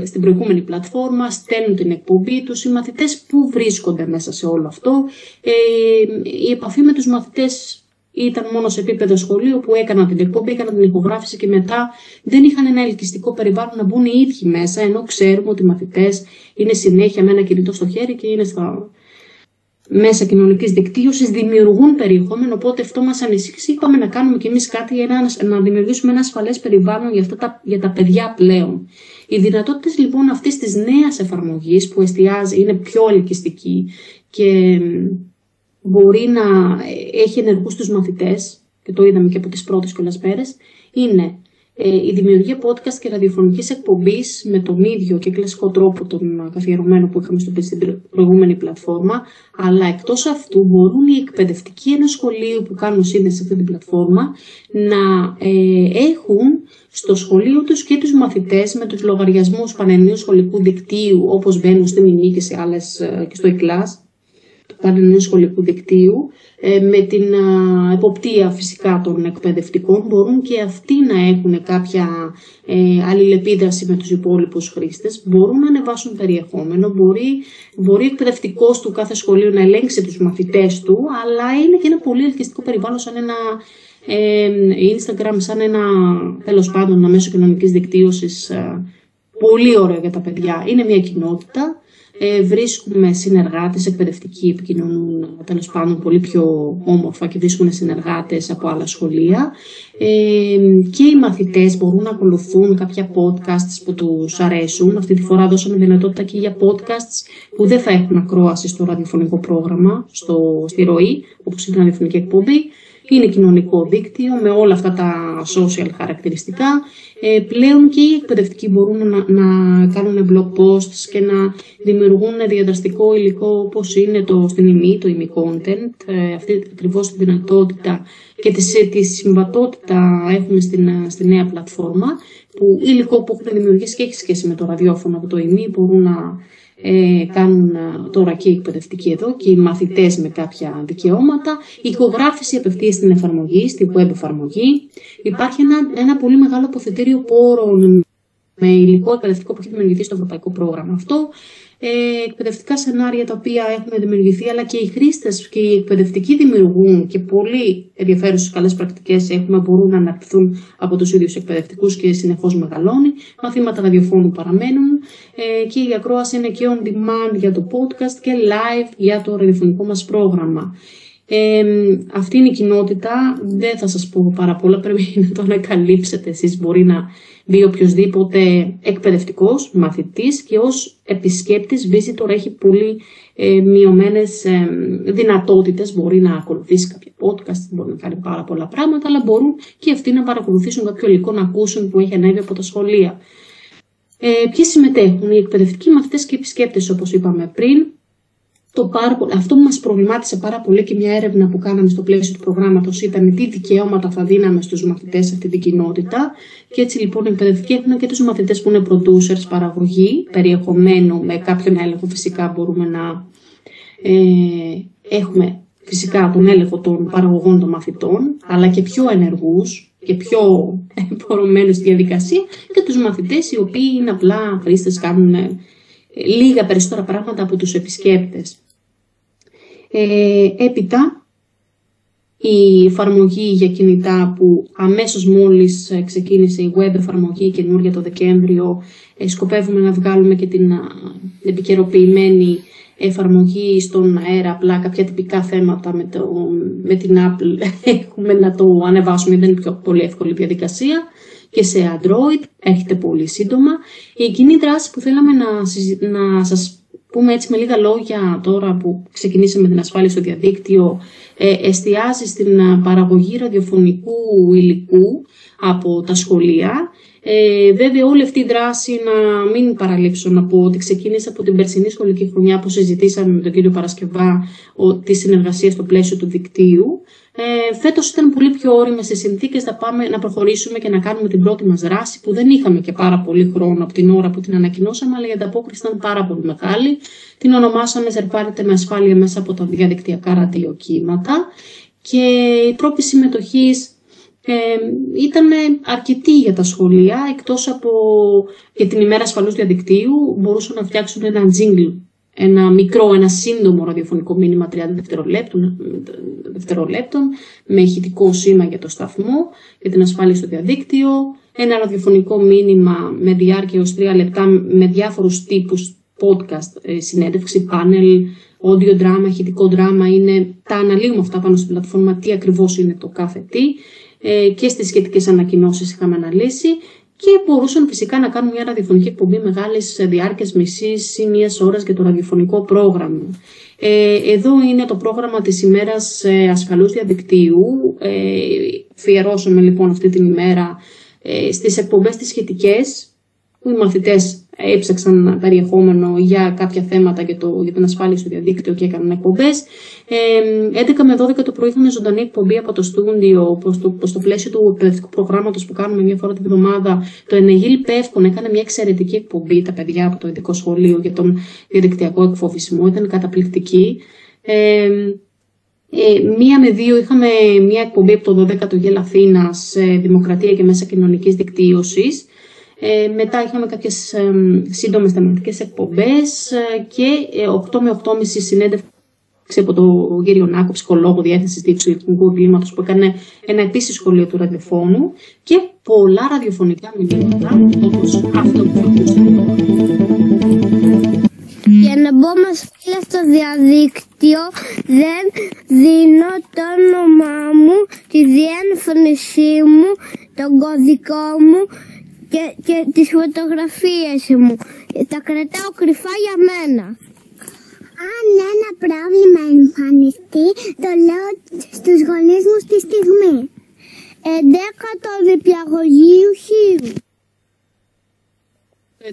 στην προηγούμενη πλατφόρμα, στέλνουν την εκπομπή τους. Οι μαθητές που βρίσκονται μέσα σε όλο αυτό, η επαφή με τους μαθητές ήταν μόνο σε επίπεδο σχολείου που έκαναν την εκπομπή, έκαναν την ηχογράφηση και μετά δεν είχαν ένα ελκυστικό περιβάλλον να μπουν οι ίδιοι μέσα, ενώ ξέρουμε ότι οι μαθητές είναι συνέχεια με ένα κινητό στο χέρι και είναι στα μέσα κοινωνικής δικτύωσης, δημιουργούν περιεχόμενο, οπότε αυτό μας ανησύχησε. Είπαμε να κάνουμε κι εμείς κάτι, να δημιουργήσουμε ένα ασφαλές περιβάλλον για τα παιδιά πλέον. Οι δυνατότητες λοιπόν αυτής της νέας εφαρμογής που είναι πιο ελκυστική και μπορεί να έχει ενεργούς τους μαθητές, και το είδαμε και από τις πρώτες κιόλας μέρες, είναι η δημιουργία podcast και ραδιοφωνικής εκπομπής με τον ίδιο και κλασικό τρόπο τον καθιερωμένο που είχαμε στην προηγούμενη πλατφόρμα, αλλά εκτός αυτού μπορούν οι εκπαιδευτικοί ενός σχολείου που κάνουν σύνδεση σε αυτή την πλατφόρμα να έχουν στο σχολείο τους και τους μαθητές με τους λογαριασμούς πανελληνίου σχολικού δικτύου, όπως μπαίνουν στη Μινή και σε άλλες και στο e-class του πανελληνίου σχολικού δικτύου, με την εποπτεία φυσικά των εκπαιδευτικών, μπορούν και αυτοί να έχουν κάποια αλληλεπίδραση με τους υπόλοιπους χρήστες, μπορούν να ανεβάσουν περιεχόμενο, μπορεί ο εκπαιδευτικός του κάθε σχολείου να ελέγξει τους μαθητές του, αλλά είναι και ένα πολύ ελκυστικό περιβάλλον σαν ένα Instagram, σαν ένα τέλος πάντων ένα μέσο κοινωνικής δικτύωσης πολύ ωραίο για τα παιδιά. Είναι μια κοινότητα. Βρίσκουμε συνεργάτες εκπαιδευτικοί, επικοινωνούν τέλος πάντων πολύ πιο όμορφα και βρίσκουν συνεργάτες από άλλα σχολεία. Και οι μαθητές μπορούν να ακολουθούν κάποια podcasts που τους αρέσουν. Αυτή τη φορά δώσαμε δυνατότητα και για podcasts που δεν θα έχουν ακρόαση στο ραδιοφωνικό πρόγραμμα, στη ροή, όπως είναι η ραδιοφωνική εκπομπή. Είναι κοινωνικό δίκτυο με όλα αυτά τα social χαρακτηριστικά. Πλέον και οι εκπαιδευτικοί μπορούν να κάνουν blog posts και να δημιουργούν διαδραστικό υλικό όπως είναι στην ΙΜΗ, το ΙΜΗ Content. Αυτή ακριβώς τη δυνατότητα και τη συμβατότητα έχουμε στη νέα πλατφόρμα, που υλικό που έχουν δημιουργήσει και έχει σχέση με το ραδιόφωνο από το ΙΜΗ μπορούν να κάνουν τώρα και οι εκπαιδευτικοί εδώ και οι μαθητές με κάποια δικαιώματα. Η ηχογράφηση απευθείας στην εφαρμογή, στη web εφαρμογή. Υπάρχει ένα πολύ μεγάλο αποθετήριο πόρων με υλικό εκπαιδευτικό που έχει δημιουργηθεί στο ευρωπαϊκό πρόγραμμα αυτό. Εκπαιδευτικά σενάρια τα οποία έχουν δημιουργηθεί, αλλά και οι χρήστες και οι εκπαιδευτικοί δημιουργούν και πολύ ενδιαφέρουσες καλές πρακτικές μπορούν να αναπτυχθούν από τους ίδιους εκπαιδευτικούς και συνεχώς μεγαλώνει. Μαθήματα ραδιοφώνου παραμένουν και η ακρόαση είναι και on demand για το podcast και live για το ραδιοφωνικό μας πρόγραμμα. Αυτή είναι η κοινότητα, δεν θα σας πω πάρα πολλά, πρέπει να το ανακαλύψετε εσείς. Μπορεί να μπει οποιοσδήποτε εκπαιδευτικός, μαθητής και ως επισκέπτης, visitor, έχει πολύ μειωμένες δυνατότητες. Μπορεί να ακολουθήσει κάποια podcast, μπορεί να κάνει πάρα πολλά πράγματα, αλλά μπορούν και αυτοί να παρακολουθήσουν κάποιο υλικό, να ακούσουν που έχει ανέβει από τα σχολεία. Ποιοι συμμετέχουν? Οι εκπαιδευτικοί, μαθητές και επισκέπτες, όπως είπαμε πριν. Αυτό που μας προβλημάτισε πάρα πολύ και μια έρευνα που κάναμε στο πλαίσιο του προγράμματος ήταν τι δικαιώματα θα δίναμε στους μαθητές σε αυτή την κοινότητα. Και έτσι λοιπόν οι εκπαιδευτικοί έχουν και τους μαθητές που είναι producers, παραγωγή περιεχομένου, με κάποιον έλεγχο φυσικά μπορούμε να έχουμε φυσικά τον έλεγχο των παραγωγών των μαθητών, αλλά και πιο ενεργούς και πιο εμπορωμένους στη διαδικασία, και τους μαθητές οι οποίοι είναι απλά χρήστες, κάνουν λίγα περισσότερα πράγματα από τους επισκέπτες. Έπειτα, η εφαρμογή για κινητά που αμέσως μόλις ξεκίνησε η web εφαρμογή καινούργια το Δεκέμβριο, σκοπεύουμε να βγάλουμε και την επικαιροποιημένη εφαρμογή στον αέρα. Απλά κάποια τυπικά θέματα με την Apple έχουμε να το ανεβάσουμε, δεν είναι πιο πολύ εύκολη διαδικασία. Και σε Android έρχεται πολύ σύντομα. Η κοινή δράση που θέλαμε να σας πούμε έτσι με λίγα λόγια τώρα που ξεκινήσαμε την ασφάλεια στο διαδίκτυο, εστιάζει στην παραγωγή ραδιοφωνικού υλικού από τα σχολεία. Βέβαια όλη αυτή η δράση, να μην παραλείψω να πω ότι ξεκίνησε από την περσινή σχολική χρονιά που συζητήσαμε με τον κύριο Παρασκευά τη συνεργασία στο πλαίσιο του δικτύου. Φέτος ήταν πολύ πιο όριμες οι συνθήκες να προχωρήσουμε και να κάνουμε την πρώτη μας δράση, που δεν είχαμε και πάρα πολύ χρόνο από την ώρα που την ανακοινώσαμε, αλλά η ανταπόκριση ήταν πάρα πολύ μεγάλη. Την ονομάσαμε «Ζερβάρετε με ασφάλεια» μέσα από τα διαδικτυακά ραδιοκύματα, και οι τρόποι συμμετοχής ήταν αρκετοί για τα σχολεία. Εκτός από για την ημέρα ασφαλούς διαδικτύου μπορούσαν να φτιάξουν ένα jingle, ένα σύντομο ραδιοφωνικό μήνυμα 30 δευτερολέπτων με ηχητικό σήμα για το σταθμό, για την ασφάλεια στο διαδίκτυο, ένα ραδιοφωνικό μήνυμα με διάρκεια ως 3 λεπτά με διάφορους τύπους podcast, συνέντευξη, πάνελ, audio drama, ηχητικό drama. Τα αναλύουμε αυτά πάνω στην πλατφόρμα, τι ακριβώς είναι το κάθε τι, και στις σχετικές ανακοινώσεις είχαμε αναλύσει. Και μπορούσαν φυσικά να κάνουν μια ραδιοφωνική εκπομπή μεγάλης διάρκειας, μισής ή μιας ώρας για το ραδιοφωνικό πρόγραμμα. Εδώ είναι το πρόγραμμα της ημέρας ασφαλούς διαδικτύου. Αφιερώσαμε λοιπόν αυτή την ημέρα στις εκπομπές τις σχετικές, που οι μαθητές έψαξαν περιεχόμενο για κάποια θέματα για την ασφάλεια στο διαδίκτυο και έκαναν εκπομπές. 11 με 12 το πρωί είχαμε ζωντανή εκπομπή από το στούντιο, στο πλαίσιο του εκπαιδευτικού προγράμματος που κάνουμε μια φορά την εβδομάδα. Το Ενεγίλ Πεύκον έκανε μια εξαιρετική εκπομπή, τα παιδιά από το ειδικό σχολείο, για τον διαδικτυακό εκφοβισμό. Ήταν καταπληκτική. 1 με 2 είχαμε μια εκπομπή από το 12ο Γελ Αθήνας, Δημοκρατία και Μέσα Κοινωνικής Δικτύωσης. Μετά είχαμε κάποιες σύντομες θεματικές εκπομπές και 8 με 8.30 συνέντευξη από τον κύριο Νάκο, ψυχολόγο διεύθυνσης τύπου ηλεκτρονικού εγκλήματος, που έκανε ένα επίσης σχολείο του ραδιοφώνου, και πολλά ραδιοφωνικά μηνύματα όπως αυτό που θα ακούσετε.
Για να στο διαδίκτυο δεν δίνω το όνομά μου, τη διεύθυνσή μου, τον κωδικό μου και τις φωτογραφίες μου. Τα κρατάω κρυφά για μένα.
Αν ένα πρόβλημα εμφανιστεί, το λέω στους γονείς μου στη στιγμή.
11ο νηπιαγωγείου Χίου.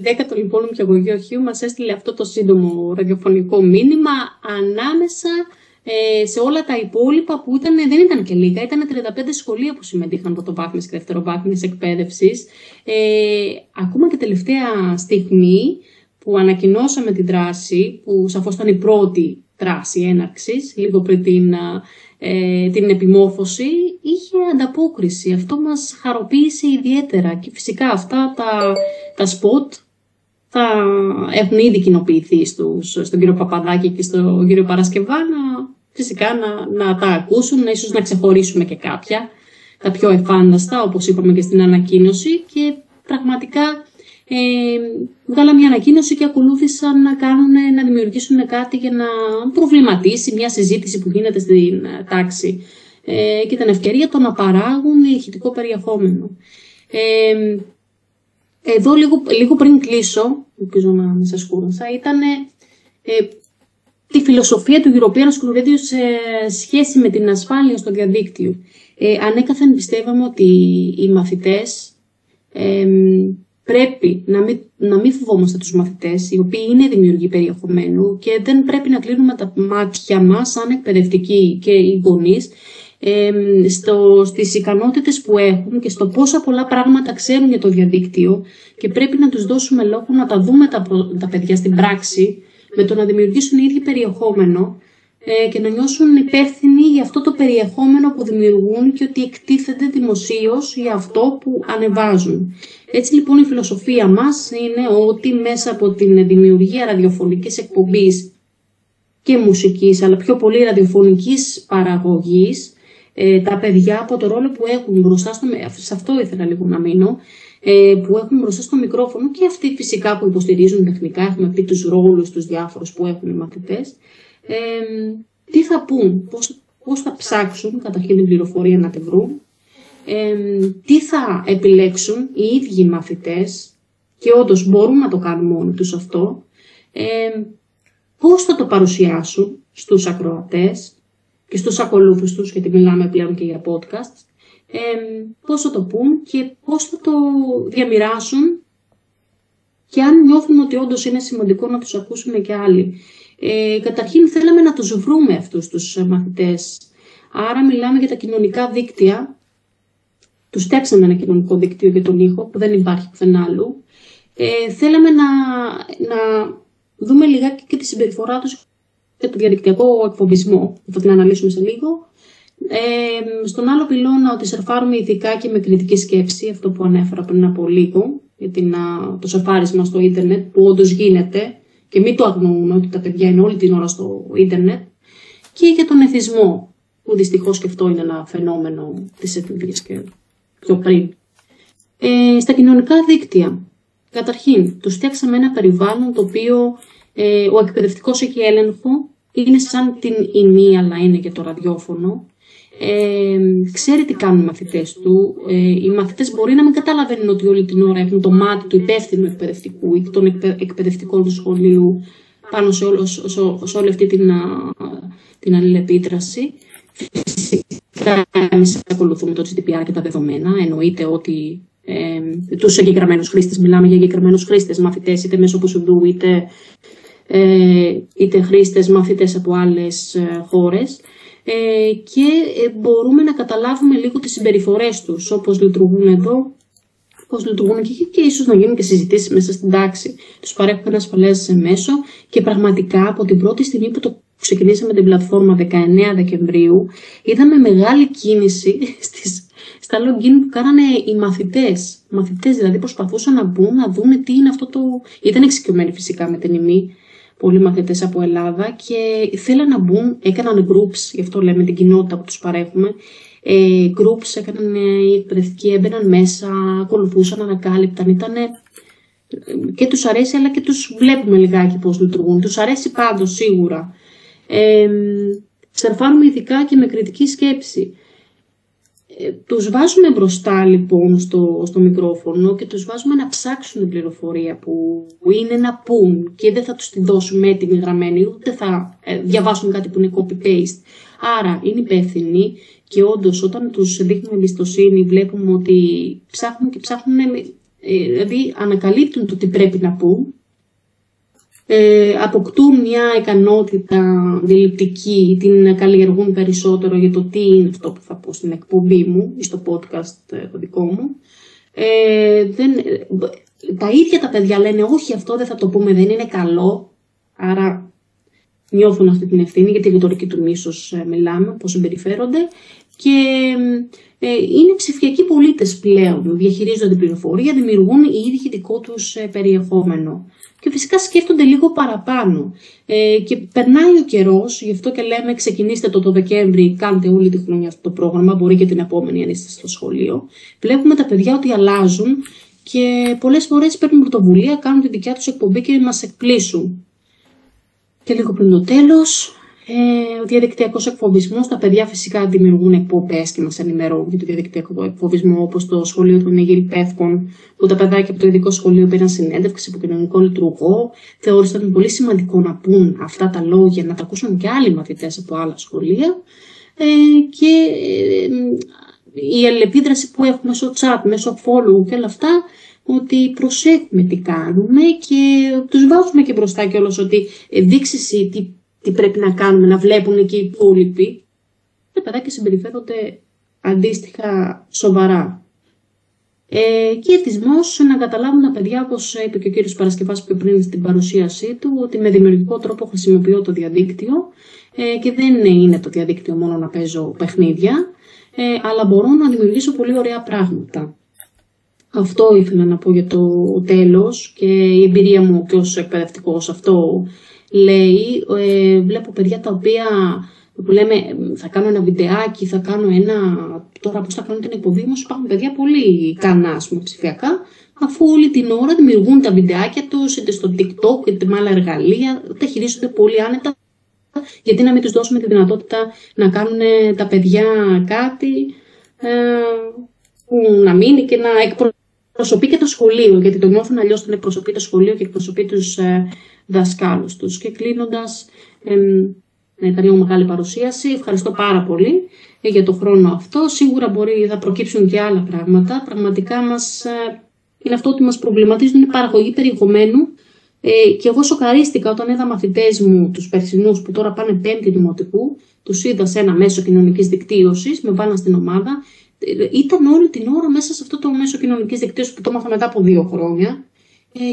Το 11ο λοιπόν νηπιαγωγείο Χίου μας έστειλε αυτό το σύντομο ραδιοφωνικό μήνυμα ανάμεσα σε όλα τα υπόλοιπα που δεν ήταν και λίγα. Ήταν 35 σχολεία που συμμετείχαν πρωτοβάθμιας και δευτεροβάθμιας εκπαίδευσης. Ακόμα και τελευταία στιγμή που ανακοινώσαμε την δράση, που σαφώς ήταν η πρώτη δράση έναρξης, λίγο πριν την επιμόρφωση, είχε ανταπόκριση. Αυτό μας χαροποίησε ιδιαίτερα και φυσικά αυτά τα σποτ θα έχουν ήδη κοινοποιηθεί στον κύριο Παπαδάκη και στον κύριο Παρασκευά, φυσικά να τα ακούσουν, ίσως να ξεχωρίσουμε και κάποια, τα πιο εφάνταστα, όπως είπαμε και στην ανακοίνωση, και πραγματικά βγάλα μια ανακοίνωση και ακολούθησαν να δημιουργήσουν κάτι για να προβληματίσει μια συζήτηση που γίνεται στην τάξη και την ευκαιρία το να παράγουν ηχητικό περιεχόμενο. Εδώ λίγο πριν κλείσω, ελπίζω να μην σας κούρασα, ήταν τη φιλοσοφία του European School Radio σε σχέση με την ασφάλεια στο διαδίκτυο. Ανέκαθεν πιστεύαμε ότι οι μαθητές πρέπει να μην φοβόμαστε τους μαθητές, οι οποίοι είναι δημιουργοί περιεχομένου, και δεν πρέπει να κλείνουμε τα μάτια μας σαν εκπαιδευτικοί και οι γονείς στις ικανότητες που έχουν και στο πόσα πολλά πράγματα ξέρουν για το διαδίκτυο, και πρέπει να τους δώσουμε λόγο να τα δούμε τα παιδιά στην πράξη, με το να δημιουργήσουν οι ίδιοι περιεχόμενο και να νιώσουν υπεύθυνοι για αυτό το περιεχόμενο που δημιουργούν και ότι εκτίθενται δημοσίως για αυτό που ανεβάζουν. Έτσι λοιπόν η φιλοσοφία μας είναι ότι μέσα από την δημιουργία ραδιοφωνικής εκπομπής και μουσικής, αλλά πιο πολύ ραδιοφωνικής παραγωγής, τα παιδιά από το ρόλο που έχουν μπροστά σε αυτό ήθελα λίγο να μείνω, που έχουν μπροστά στο μικρόφωνο, και αυτοί φυσικά που υποστηρίζουν τεχνικά, έχουμε πει τους ρόλους τους διάφορους που έχουν οι μαθητές, τι θα πούν, πώς θα ψάξουν καταρχήν την πληροφορία να τη βρουν, τι θα επιλέξουν οι ίδιοι μαθητές, και όντως μπορούν να το κάνουν μόνοι τους αυτό, πώς θα το παρουσιάσουν στους ακροατές και στους ακολούθους τους, γιατί μιλάμε πλέον και για podcast, πώς θα το πούν και πώς θα το διαμοιράσουν, και αν νιώθουν ότι όντως είναι σημαντικό να τους ακούσουν και άλλοι. Καταρχήν θέλαμε να τους βρούμε αυτούς τους μαθητές. Άρα μιλάμε για τα κοινωνικά δίκτυα. Τους φτιάξαμε ένα κοινωνικό δίκτυο για τον ήχο που δεν υπάρχει πουθενά άλλου. Θέλαμε να δούμε λιγάκι και τη συμπεριφορά τους για το διαδικτυακό εκφοβισμό. Θα την αναλύσουμε σε λίγο. Στον άλλο πυλώνα ότι σερφάρουμε ηθικά και με κριτική σκέψη, αυτό που ανέφερα πριν από λίγο, για το σερφάρισμα στο ίντερνετ που όντως γίνεται. Και μην το αγνοούμε ότι τα παιδιά είναι όλη την ώρα στο ίντερνετ, και για τον εθισμό, που δυστυχώς και αυτό είναι ένα φαινόμενο της εφηβείας και πιο πριν. Στα κοινωνικά δίκτυα, καταρχήν, τους φτιάξαμε ένα περιβάλλον το οποίο ο εκπαιδευτικός έχει έλεγχο, είναι σαν την ΙΜΗ, αλλά είναι και το ραδιόφωνο. Ξέρει τι κάνουν οι μαθητές του. Οι μαθητές μπορεί να μην καταλαβαίνουν ότι όλη την ώρα έχουν το μάτι του υπεύθυνου εκπαιδευτικού ή των εκπαιδευτικών του σχολείου πάνω σε όλη αυτή την αλληλεπίδραση. Φυσικά εμείς ακολουθούμε το GDPR και τα δεδομένα. Εννοείται ότι τους συγκεκριμένους χρήστες, μιλάμε για συγκεκριμένους χρήστες, μαθητές είτε μέσω Ποσουντού είτε χρήστες μαθητές από άλλες χώρες. Και μπορούμε να καταλάβουμε λίγο τις συμπεριφορές τους, όπως λειτουργούν εδώ, πώς λειτουργούν και ίσως να γίνουν και συζητήσεις μέσα στην τάξη. Τους παρέχουμε ένα ασφαλές μέσο, και πραγματικά από την πρώτη στιγμή που το ξεκινήσαμε την πλατφόρμα 19 Δεκεμβρίου, είδαμε μεγάλη κίνηση στα login που κάνανε οι μαθητές. Μαθητές δηλαδή προσπαθούσαν να μπουν, να δουν τι είναι αυτό το... Ήταν εξοικειωμένοι φυσικά με την ΙΜΗ, πολλοί μαθητές από Ελλάδα, και θέλαν να μπουν, έκαναν groups, γι' αυτό λέμε την κοινότητα που τους παρέχουμε. Groups έκαναν οι εκπαιδευτικοί, έμπαιναν μέσα, ακολουθούσαν, ανακάλυπταν. Ήταν και τους αρέσει, αλλά και τους βλέπουμε λιγάκι πώς λειτουργούν. Τους αρέσει πάντως σίγουρα. Σερφάρουμε ειδικά και με κριτική σκέψη. Τους βάζουμε μπροστά λοιπόν στο μικρόφωνο και τους βάζουμε να ψάξουν την πληροφορία που είναι να πούν, και δεν θα τους τη δώσουμε έτοιμη γραμμένη, ούτε θα διαβάσουν κάτι που είναι copy-paste. Άρα είναι υπεύθυνοι και όντως όταν τους δείχνουμε εμπιστοσύνη βλέπουμε ότι ψάχνουν και ψάχνουν, δηλαδή ανακαλύπτουν το τι πρέπει να πούν. Αποκτούν μια ικανότητα αντιληπτική, την καλλιεργούν περισσότερο για το τι είναι αυτό που θα πω στην εκπομπή μου ή στο podcast το δικό μου. Τα ίδια τα παιδιά λένε όχι, αυτό δεν θα το πούμε, δεν είναι καλό. Άρα νιώθουν αυτή την ευθύνη, για τη ρητορική του μίσους μιλάμε, πώς συμπεριφέρονται. Και είναι ψηφιακοί πολίτες πλέον, διαχειρίζονται την πληροφορία, δημιουργούν οι ίδιοι δικό τους περιεχόμενο. Και φυσικά σκέφτονται λίγο παραπάνω. Και περνάει ο καιρός, γι' αυτό και λέμε ξεκινήστε το Δεκέμβρη, κάντε όλη τη χρονιά αυτό το πρόγραμμα, μπορεί και την επόμενη αν είστε στο σχολείο. Βλέπουμε τα παιδιά ότι αλλάζουν και πολλές φορές παίρνουν πρωτοβουλία, κάνουν τη δικιά τους εκπομπή και μας εκπλήσουν. Και λίγο πριν το τέλος, ο διαδικτυακός εκφοβισμός. Τα παιδιά φυσικά δημιουργούν εκπομπές και μας ενημερώνουν για το διαδικτυακό εκφοβισμό, όπως το σχολείο του Αιγύρη Πεύκων, που τα παιδάκια από το ειδικό σχολείο πήραν συνέντευξη από κοινωνικό λειτουργό. Θεώρησαν πολύ σημαντικό να πούν αυτά τα λόγια, να τα ακούσουν και άλλοι μαθητές από άλλα σχολεία. Και η αλληλεπίδραση που έχουμε μέσω chat, μέσω follow και όλα αυτά, ότι προσέχουμε τι κάνουμε και τους βάζουμε και μπροστά κιόλας ότι δείξει εσύ τι πρέπει να κάνουμε, να βλέπουν και οι υπόλοιποι. Τα παιδάκια συμπεριφέρονται αντίστοιχα σοβαρά. Και ευτυχώς να καταλάβουν τα παιδιά, όπως είπε και ο κύριος Παρασκευάς πιο πριν στην παρουσίασή του, ότι με δημιουργικό τρόπο χρησιμοποιώ το διαδίκτυο και δεν είναι το διαδίκτυο μόνο να παίζω παιχνίδια, αλλά μπορώ να δημιουργήσω πολύ ωραία πράγματα. Αυτό ήθελα να πω για το τέλος και η εμπειρία μου και ως εκπαιδευτικός αυτό λέει. Βλέπω παιδιά τα οποία που λέμε θα κάνω ένα βιντεάκι, θα κάνω τώρα πώς θα κάνω την εκπομπή μου, υπάρχουν παιδιά πολύ ικανά ψηφιακά, αφού όλη την ώρα δημιουργούν τα βιντεάκια τους είτε στο TikTok είτε με άλλα εργαλεία, τα χειρίζονται πολύ άνετα. Γιατί να μην τους δώσουμε τη δυνατότητα να κάνουν τα παιδιά κάτι που να μείνει και να εκπροσωπεί και το σχολείο, γιατί το νιώθουν αλλιώς όταν εκπροσωπεί το σχολείο και εκπροσωπεί τους δασκάλους τους. Και κλείνοντας, ήταν λίγο μεγάλη παρουσίαση. Ευχαριστώ πάρα πολύ για το χρόνο αυτό. Σίγουρα θα προκύψουν και άλλα πράγματα. Πραγματικά είναι αυτό ότι μας προβληματίζουν, είναι η παραγωγή περιεχομένου. Και εγώ σοκαρίστηκα όταν είδα μαθητές μου, τους περσινούς που τώρα πάνε 5η δημοτικού, τους είδα σε ένα μέσο κοινωνικής δικτύωσης, με βάλαν στην ομάδα. Ήταν όλη την ώρα μέσα σε αυτό το μέσο κοινωνικής δικτύωσης που το μάθα μετά από 2 χρόνια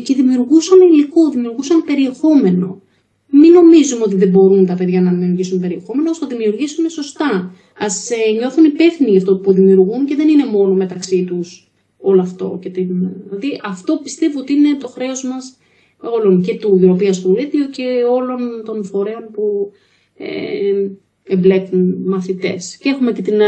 και δημιουργούσαν υλικό, δημιουργούσαν περιεχόμενο. Μην νομίζουμε ότι δεν μπορούν τα παιδιά να δημιουργήσουν περιεχόμενο, ας το δημιουργήσουν σωστά. Ας νιώθουν υπεύθυνοι για αυτό που δημιουργούν και δεν είναι μόνο μεταξύ τους όλο αυτό. Δηλαδή αυτό πιστεύω ότι είναι το χρέος μας όλων, και του European School Radio και όλων των φορέων που εμπλέκουν μαθητές. Και έχουμε και την